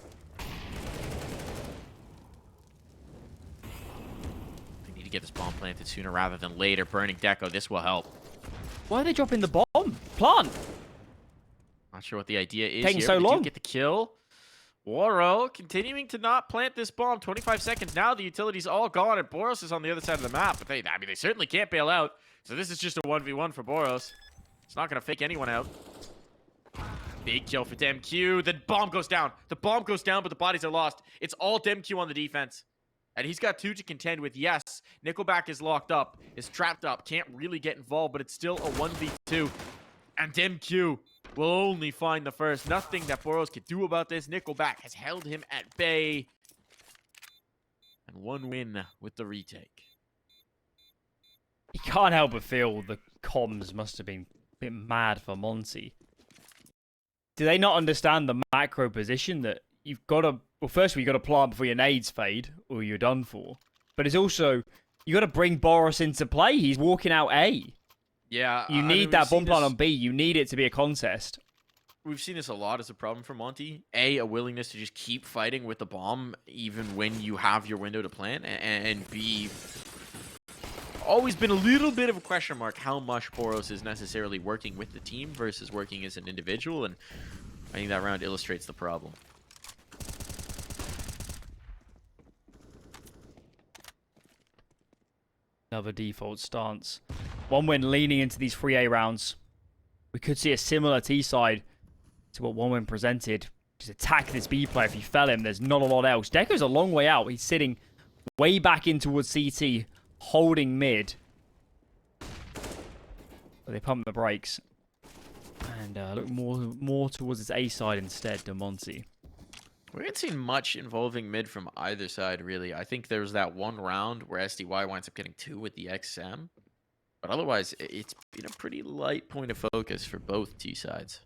They need to get this bomb planted sooner rather than later. Burning Deco. This will help. Why are they dropping the bomb? Plant! Not sure what the idea is Taking here. so long. Do get the kill. Waro continuing to not plant this bomb. 25 seconds now. The utility's all gone, and BOROS is on the other side of the map. But they certainly can't bail out. So this is just a 1v1 for BOROS. It's not going to fake anyone out. Big kill for DemQ. The bomb goes down. The bomb goes down, but the bodies are lost. It's all DemQ on the defense. And he's got 2 to contend with. Yes, Nickelback is locked up, is trapped up, can't really get involved, but it's still a 1v2. And DemQ will only find the first. Nothing that BOROS could do about this. Nickelback has held him at bay. And 1 win with the retake. You can't help but feel the comms must have been a bit mad for Monte. Do they not understand the macro position that you've got to... Well, firstly, you've got to plant before your nades fade, or you're done for. But it's also... you got to bring BOROS into play. He's walking out A. Yeah. You need that bomb plant on B. You need it to be a contest. We've seen this a lot as a problem for Monte. A willingness to just keep fighting with the bomb, even when you have your window to plant. And B, always been a little bit of a question mark how much BOROS is necessarily working with the team versus working as an individual. And I think that round illustrates the problem. Another default stance. 1 win leaning into these 3A rounds. We could see a similar T side to what 1 win presented. Just attack this B player. If you fell him, there's not a lot else. Deco's a long way out. He's sitting way back in towards CT, holding mid. But they pump the brakes. And look more towards its A side instead to Monte. We haven't seen much involving mid from either side, really. I think there was that one round where SDY winds up getting 2 with the XM. But otherwise, it's been a pretty light point of focus for both T sides.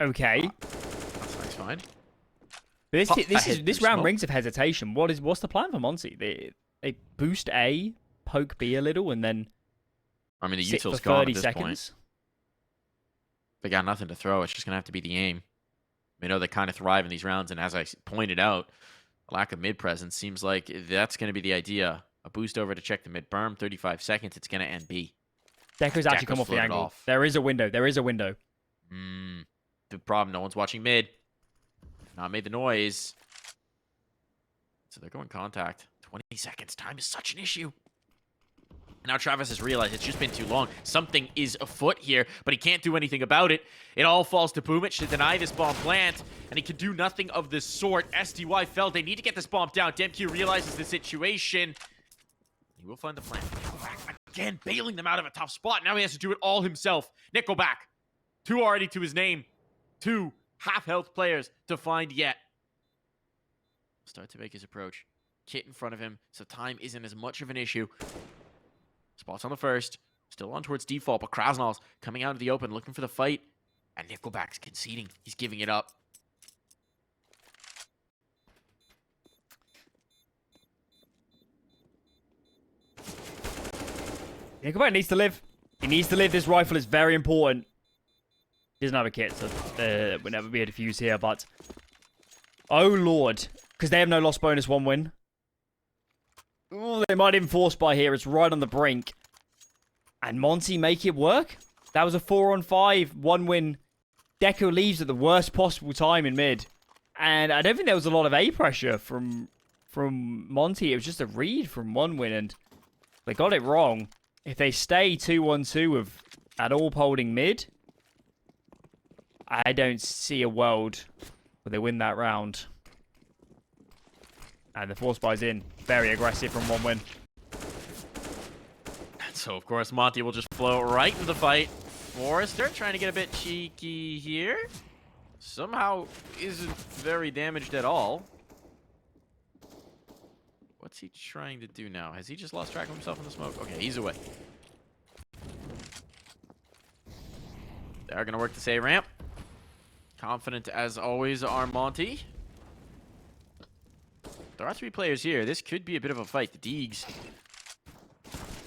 Okay. That's a nice find. This round rings of hesitation. What's the plan for Monte? They boost A, poke B a little, and then I mean, the sit util's for gone 30 at this seconds. point. They got nothing to throw. It's just going to have to be the aim. We know they kind of thrive in these rounds, and as I pointed out, a lack of mid presence seems like that's going to be the idea. A boost over to check the mid berm, 35 seconds, it's going to end B. Deco's actually come off the floated angle. off. There is a window. The problem, no one's watching mid. Not made the noise. So they're going contact. 20 seconds. Time is such an issue. Now Travis has realized it's just been too long. Something is afoot here, but he can't do anything about it. It all falls to Boomich to deny this bomb plant, and he can do nothing of the sort. SDY fell. They need to get this bomb down. DemQ realizes the situation. He will find the plant. Nickelback again, bailing them out of a tough spot. Now he has to do it all himself. Nickelback. 2 already to his name. 2 half-health players to find yet. Start to make his approach. Kit in front of him, so time isn't as much of an issue. Spots on the first. Still on towards default, but kRaSnaL's coming out of the open, looking for the fight. And Nickelback's conceding. He's giving it up. Nickelback needs to live. He needs to live. This rifle is very important. He doesn't have a kit, so we'll never be able to defuse here, but... Oh, Lord. Because they have no loss bonus 1 win. Ooh, they might enforce by here. It's right on the brink. And Monte make it work? That was a 4-on-5, 1 win. Deco leaves at the worst possible time in mid. And I don't think there was a lot of A pressure from Monte. It was just a read from 1 win, and they got it wrong. If they stay 2-1-2 with at all holding mid, I don't see a world where they win that round. And the force buy's in. Very aggressive from 1 win. So, of course, Monte will just flow right into the fight. Forrester trying to get a bit cheeky here. Somehow isn't very damaged at all. What's he trying to do now? Has he just lost track of himself in the smoke? Okay, he's away. They're going to work this A ramp. Confident as always are Monte. There are 3 players here. This could be a bit of a fight. The Deegs.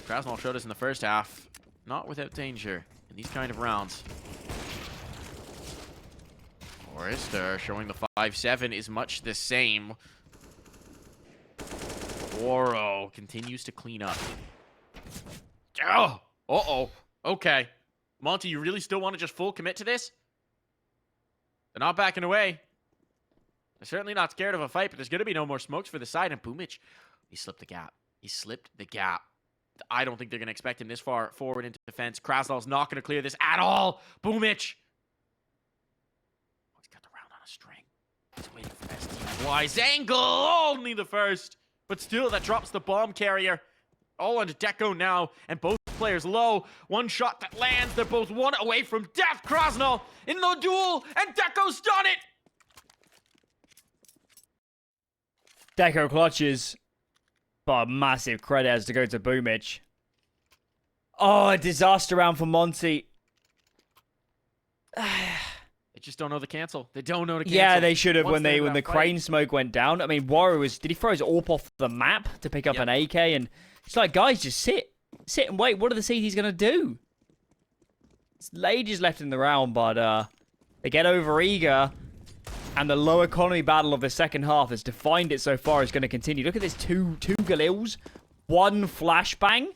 kRaSnaL showed us in the first half. Not without danger in these kind of rounds. Forrester showing the 5-7 is much the same. Boro continues to clean up. Oh! Uh-oh. Okay. Monte, you really still want to just full commit to this? They're not backing away. They're certainly not scared of a fight, but there's going to be no more smokes for the side. And Boomich, he slipped the gap. He slipped the gap. I don't think they're going to expect him this far forward into defense. kRaSnaL's not going to clear this at all. Boomich. Oh, he's got the round on a string. He's waiting for SDY's angle. Only the first. But still, that drops the bomb carrier. All onto Deco now, and both players low. 1 shot that lands. They're both 1 away from death. kRaSnaL in the duel, and Deco's done it. Deco clutches. But massive credit has to go to Boomich. Oh, a disaster round for Monte. They just don't know the cancel. They don't know the cancel. Yeah, they should have Once when the crane smoke went down. I mean, Warrior did he throw his AWP off the map to pick up an AK? And it's like, guys, just sit and wait. What are the CTs gonna do? It's ages left in the round, but they get over eager. And the low economy battle of the second half has defined it so far. Is going to continue. Look at this: two Galils, 1 flashbang.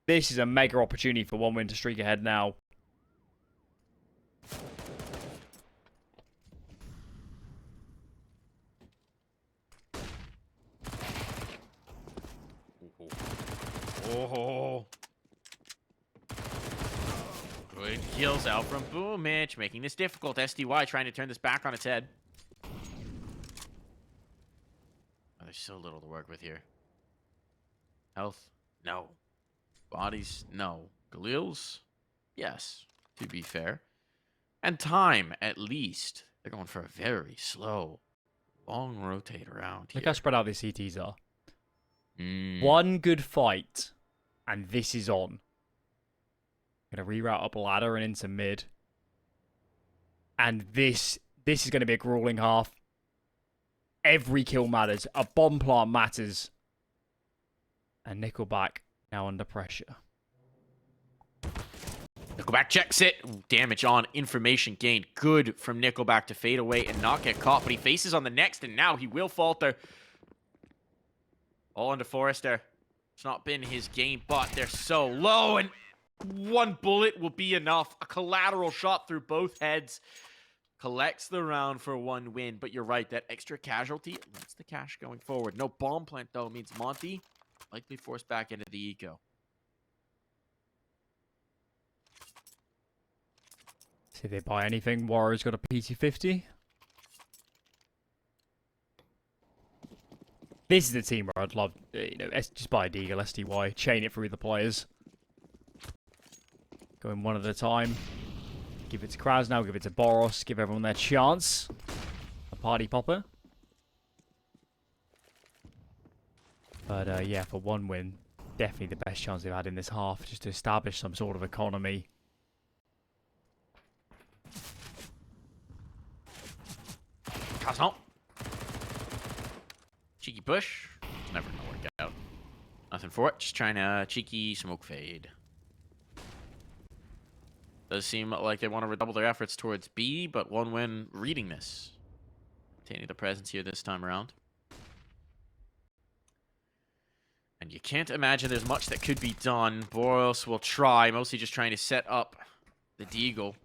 This is a mega opportunity for 1 win to streak ahead now. Oh. Good kills out from Boomich, making this difficult. SDY trying to turn this back on its head. Oh, there's so little to work with here. Health? No. Bodies? No. Galils? Yes, to be fair. And time, at least. They're going for a very slow, long rotate around here. Look how spread out these CTs are. Mm. One good fight, and this is on. Gonna reroute up ladder and into mid. And this is gonna be a grueling half. Every kill matters. A bomb plant matters. And Nickelback now under pressure. Nickelback checks it. Ooh, damage on. Information gained. Good from Nickelback to fade away and not get caught. But he faces on the next, and now he will falter. All under Forrester. It's not been his game, but they're so low, and one bullet will be enough. A collateral shot through both heads. Collects the round for one win. But you're right, that extra casualty lets the cash going forward. No bomb plant, though, means Monte likely forced back into the eco. See if they buy anything. Warrior's got a PT-50. This is the team where I'd love, just buy a Deagle, SDY, chain it through the players. Going one at a time. Give it to kRaSnaL, give it to BOROS, give everyone their chance. A party popper. But yeah, for one win, definitely the best chance they've had in this half, just to establish some sort of economy. kRaSnaL. Cheeky push. It's never gonna work out. Nothing for it. Just trying to cheeky smoke fade. Does seem like they want to redouble their efforts towards B, but one win reading this. Maintaining the presence here this time around. And you can't imagine there's much that could be done. BOROS will try, mostly just trying to set up the Deagle.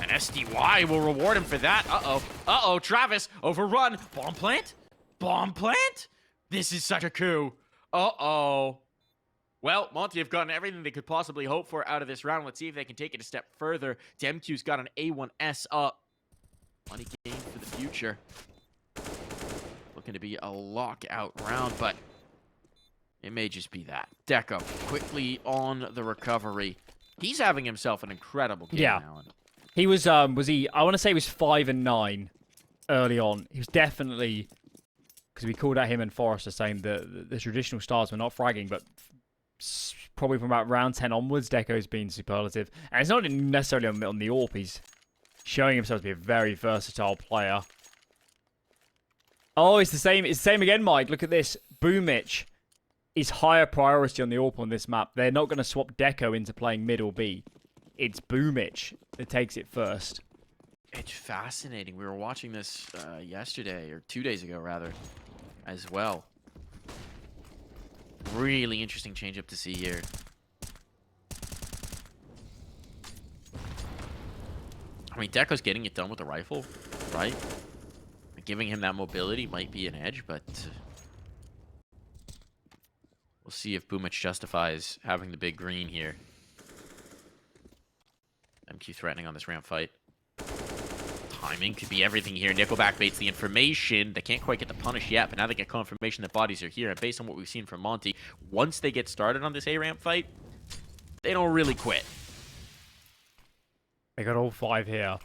And SDY will reward him for that. Uh-oh. Uh-oh, Travis, overrun. Bomb plant? Bomb plant? This is such a coup. Uh-oh. Well, Monte have gotten everything they could possibly hope for out of this round. Let's see if they can take it a step further. DemQ's got an A1S up. Money game for the future. Looking to be a lockout round, but it may just be that. Deco quickly on the recovery. He's having himself an incredible game, Yeah. Alan. He was he, I want to say he was 5 and 9 early on. He was definitely, because we called out him and Forrester saying the traditional stars were not fragging, but probably from about round 10 onwards, Deco's been superlative. And it's not necessarily on the AWP, he's showing himself to be a very versatile player. Oh, it's the same again, Mike. Look at this. Boomich is higher priority on the AWP on this map. They're not going to swap Deco into playing mid or B. It's Boomich that takes it first. It's fascinating. We were watching this yesterday, or 2 days ago, rather, as well. Really interesting change-up to see here. I mean, Deco's getting it done with the rifle, right? Giving him that mobility might be an edge, but we'll see if Boomich justifies having the big green here. MQ threatening on this ramp fight. Timing could be everything here. Nickelback baits the information. They can't quite get the punish yet, but now they get confirmation that bodies are here. And based on what we've seen from Monte, once they get started on this A-ramp fight, they don't really quit. They got all 5 here.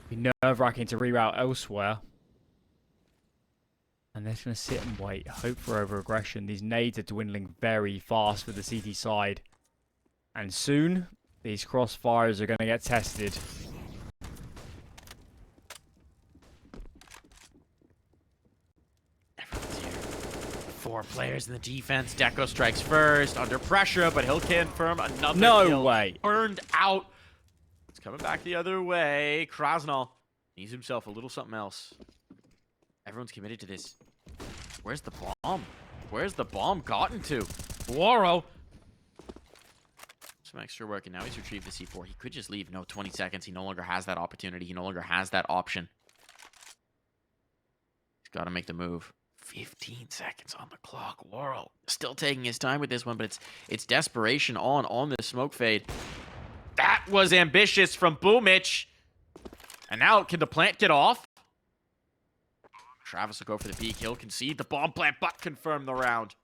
Be nerve-wracking to reroute elsewhere. And they're just going to sit and wait. Hope for over-aggression. These nades are dwindling very fast for the CT side. And soon, these crossfires are going to get tested. Everyone's here. 4 players in the defense. Deco strikes first, under pressure, but he'll confirm another No kill. way. Burned out. It's coming back the other way. kRaSnaL needs himself a little something else. Everyone's committed to this. Where's the bomb? Where's the bomb gotten to? Waro. Some extra work, and now he's retrieved the C4. He could just leave. No, 20 seconds. He no longer has that opportunity. He no longer has that option. He's got to make the move. 15 seconds on the clock. Laurel still taking his time with this one, but it's desperation on the smoke fade. That was ambitious from Boomich. And now can the plant get off? Travis will go for the peek. He'll concede the bomb plant, but confirm the round.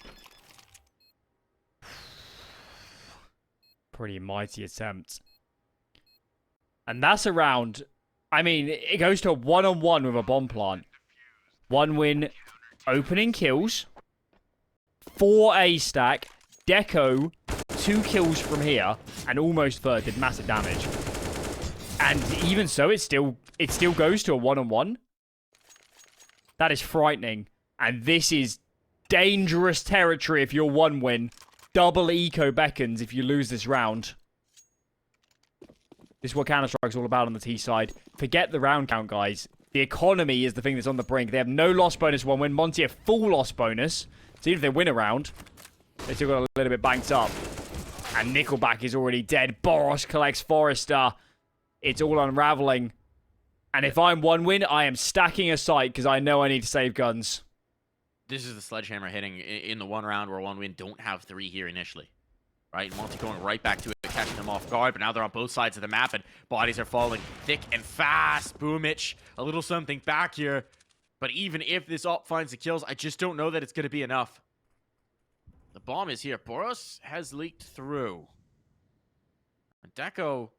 Pretty mighty attempt. And that's a round. I mean, it goes to a one-on-one with a bomb plant. 1 win, opening kills. 4 A stack. Deco, 2 kills from here. And almost third, did massive damage. And even so, it still goes to a one-on-one. That is frightening. And this is dangerous territory if you're 1 win. Double eco beckons if you lose this round. This is what Counter-Strike's all about on the T side. Forget the round count, guys. The economy is the thing that's on the brink. They have no loss bonus 1 win. Monte a full loss bonus. So even if they win a round, they still got a little bit banked up. And Nickelback is already dead. Boros collects Forrester. It's all unraveling. And if I'm 1 win, I am stacking a site because I know I need to save guns. This is the sledgehammer hitting in the 1 round where 1 win don't have 3 here initially. Right? And Monte going right back to it, catching them off guard, but now they're on both sides of the map and bodies are falling thick and fast. Boomich, a little something back here. But even if this op finds the kills, I just don't know that it's going to be enough. The bomb is here. Boros has leaked through. And Deco,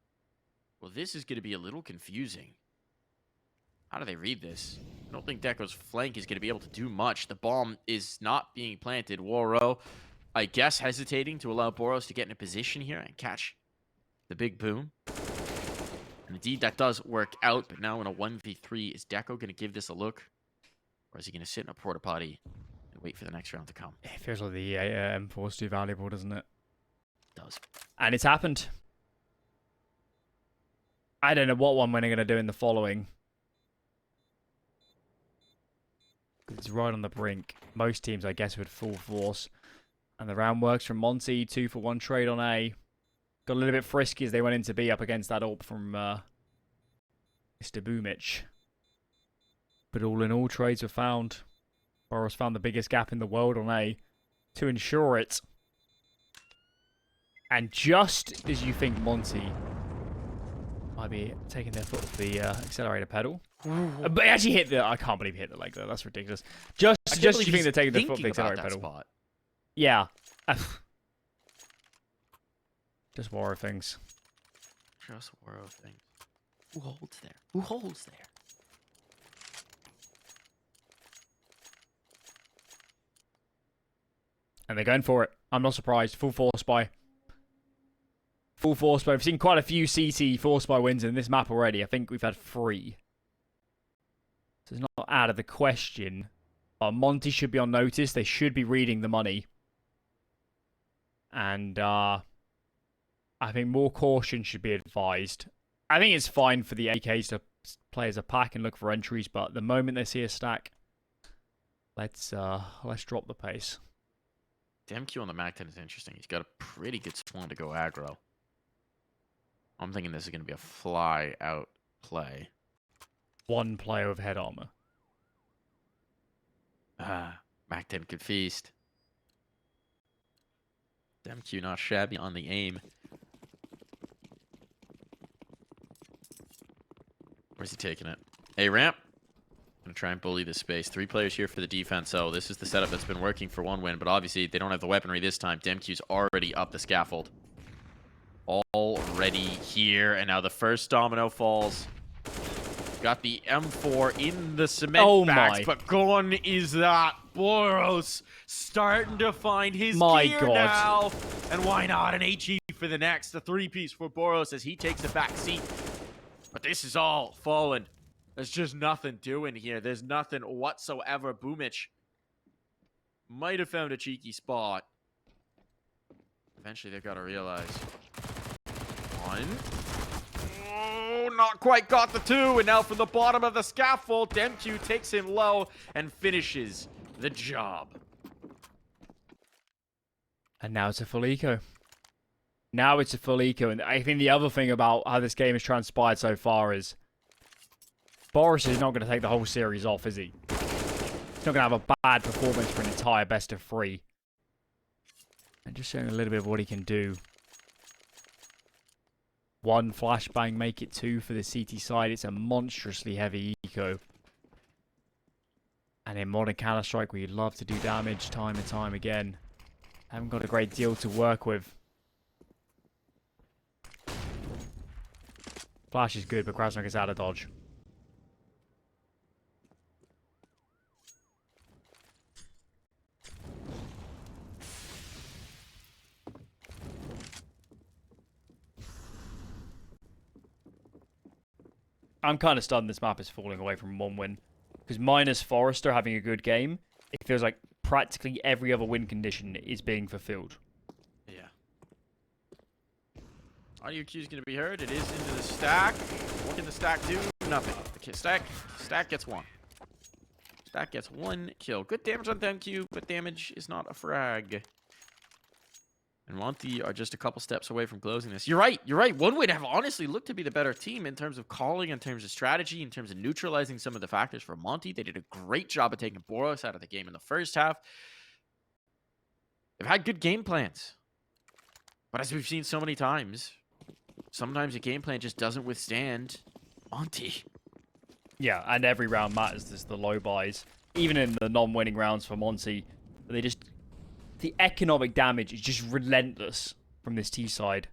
well, this is going to be a little confusing. How do they read this? I don't think Deco's flank is going to be able to do much. The bomb is not being planted. Waro, I guess, hesitating to allow Boros to get in a position here and catch the big boom. And indeed, that does work out. But now in a 1v3, is Deco going to give this a look? Or is he going to sit in a porta potty and wait for the next round to come? It feels like the M4 is too valuable, doesn't it? It does. And it's happened. I don't know what 1 win are going to do in the following. It's right on the brink. Most teams, I guess, would full force. And the round works from Monte. 2 for 1 trade on A. Got a little bit frisky as they went into B up against that ult from Mr. Boomich. But all in all, trades were found. Boros found the biggest gap in the world on A to ensure it. And just as you think Monte might be taking their foot off the accelerator pedal. But actually hit the... I can't believe he hit the leg, though. That's ridiculous. Just you think they're taking their foot off the accelerator pedal. Spot. Yeah. Just Waro things. Just Waro things. Who holds there? Who holds there? And they're going for it. I'm not surprised. Full force by. Full force by. We've seen quite a few CT force by wins in this map already. I think we've had 3. So it's not out of the question. Monte should be on notice. They should be reading the money. And I think more caution should be advised. I think it's fine for the AKs to play as a pack and look for entries, but the moment they see a stack, let's drop the pace. The MQ on the Mac-10 is interesting. He's got a pretty good spawn to go aggro. I'm thinking this is going to be a fly-out play. 1 player with head armor. Mac-10 could feast. MQ not shabby on the aim. Where's he taking it? A ramp. Gonna try and bully this space. 3 players here for the defense. So this is the setup that's been working for 1 win, but obviously they don't have the weaponry this time. Demq's already up the scaffold. Already here, and now the first domino falls. Got the M4 in the cement bags, but gone is that. Boros starting to find his gear now. And why not an HE for the next? A 3-piece for Boros as he takes the back seat. But this is all fallen. There's just nothing doing here. There's nothing whatsoever. Boomich might have found a cheeky spot. Eventually they've got to realize. 1. Oh, not quite got the 2. And now from the bottom of the scaffold, Demq takes him low and finishes the job. And now it's a full eco. Now it's a full eco. And I think the other thing about how this game has transpired so far is Boros is not going to take the whole series off, is he? He's not going to have a bad performance for an entire best of 3. And just showing a little bit of what he can do. 1 flashbang, make it 2 for the CT side. It's a monstrously heavy eco. And in modern Counter-Strike, where you'd love to do damage time and time again, haven't got a great deal to work with. Flash is good, but kRaSnaL gets out of dodge. I'm kind of stunned this map is falling away from 1 win. Because minus Forrester having a good game, it feels like practically every other win condition is being fulfilled. Yeah. Audio cue is going to be heard. It is into the stack. What can the stack do? Nothing. The stack gets 1. Stack gets 1 kill. Good damage on them Q, but damage is not a frag. And Monte are just a couple steps away from closing this. You're right. You're right. 1 would have honestly looked to be the better team in terms of calling, in terms of strategy, in terms of neutralizing some of the factors for Monte. They did a great job of taking BOROS out of the game in the first half. They've had good game plans. But as we've seen so many times, sometimes a game plan just doesn't withstand Monte. Yeah, and every round matters. There's the low buys. Even in the non-winning rounds for Monte, they just... The economic damage is just relentless from this T side.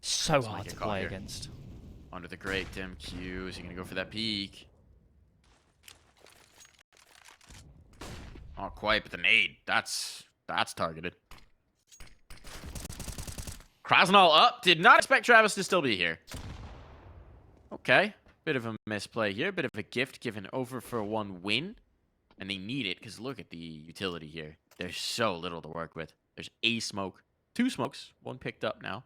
So hard to play against. Under the great MQ. Is he going to go for that peek? Not quite, but the nade. That's targeted. kRaSnaL up. Did not expect Travis to still be here. Okay. Bit of a misplay here. Bit of a gift given over for 1 win. And they need it, because look at the utility here. There's so little to work with. There's a smoke. 2 smokes. 1 picked up now.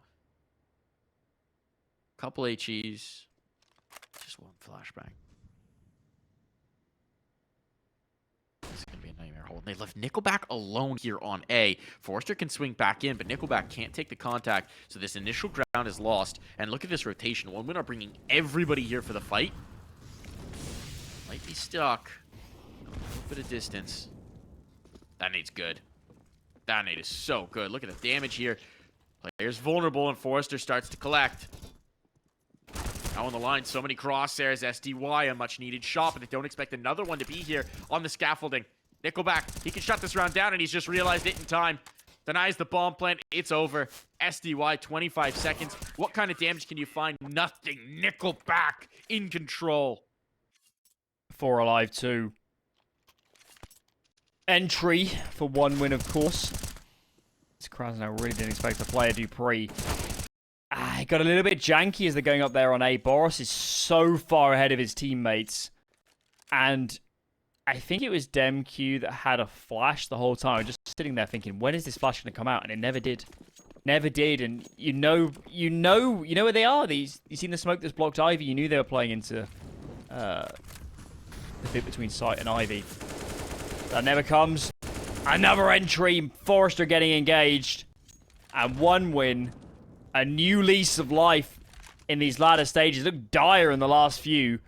Couple HEs. Just 1 flashbang. This is going to be a nightmare hold. They left Nickelback alone here on A. Forrester can swing back in, but Nickelback can't take the contact. So this initial ground is lost. And look at this rotation. 1win are bringing everybody here for the fight. Might be stuck. A little bit of distance. That nade's good. That nade is so good. Look at the damage here. Player's vulnerable and Forrester starts to collect. Now on the line, so many crosshairs. SDY, a much needed shot, but they don't expect another one to be here on the scaffolding. Nickelback, he can shut this round down and he's just realized it in time. Denies the bomb plant. It's over. SDY, 25 seconds. What kind of damage can you find? Nothing. Nickelback in control. 4 alive too. Entry for 1 win, of course. This kRaSnaL really didn't expect to play a Dupree. It got a little bit janky as they're going up there on A. BOROS is so far ahead of his teammates. And I think it was DemQ that had a flash the whole time. Just sitting there thinking, when is this flash going to come out? And it never did. Never did. And you know where they are. You seen the smoke that's blocked Ivy. You knew they were playing into the bit between Sight and Ivy. That never comes. Another entry. Forrester getting engaged. And 1 win. A new lease of life in these latter stages. Look dire in the last few.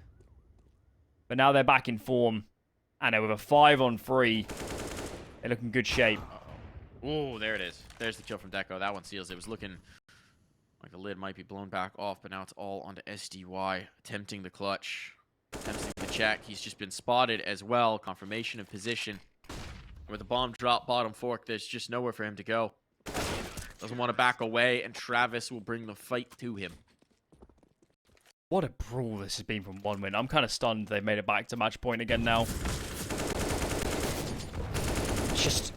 But now they're back in form. And with a 5-on-3, they look in good shape. Oh, there it is. There's the kill from Deco. That one seals. It was looking like the lid might be blown back off, but now it's all onto SDY. Attempting the clutch. Attempting the check. He's just been spotted as well. Confirmation of position. With the bomb drop bottom fork, there's just nowhere for him to go. Doesn't want to back away, and Travis will bring the fight to him. What a brawl this has been from 1 win. I'm kind of stunned they've made it back to match point again now. It's just...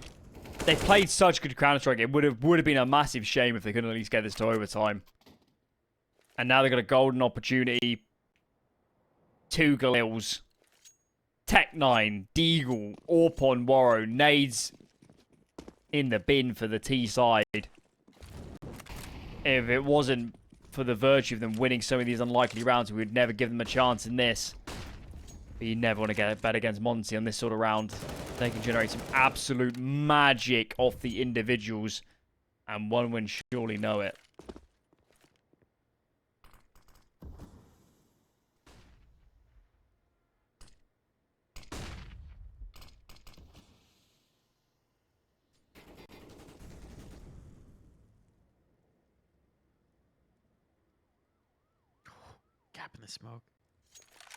They played such good Counter-Strike. It would have been a massive shame if they couldn't at least get this to overtime. And now they've got a golden opportunity. 2 Galils. Tech9, Deagle, Orpon, Waro, nades in the bin for the T side. If it wasn't for the virtue of them winning some of these unlikely rounds, we would never give them a chance in this. But you never want to get a bet against Monte on this sort of round. They can generate some absolute magic off the individuals. And 1 win surely know it. gap in the smoke.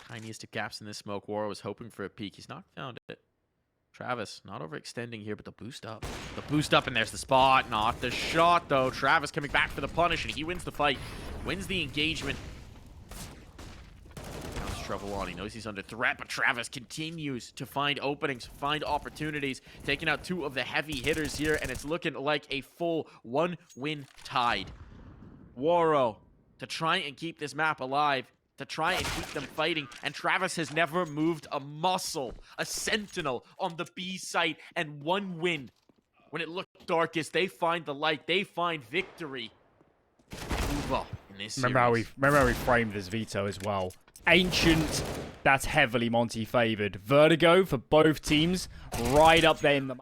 Tiniest of gaps in this smoke. Waro was hoping for a peek. He's not found it. Travis, not overextending here, but the boost up. The boost up, and there's the spot. Not the shot, though. Travis coming back for the punish, and he wins the fight. Wins the engagement. Now it's trouble on. He knows he's under threat, but Travis continues to find openings, find opportunities, taking out 2 of the heavy hitters here, and it's looking like a full 1-win tide. Waro to try and keep this map alive, to try and keep them fighting, and Travis has never moved a muscle, a sentinel on the B site, and 1 win. When it looked darkest, they find the light, they find victory. Move up in this series. Remember how we framed this veto as well. Ancient, that's heavily Monte favored. Vertigo for both teams, right up there in the...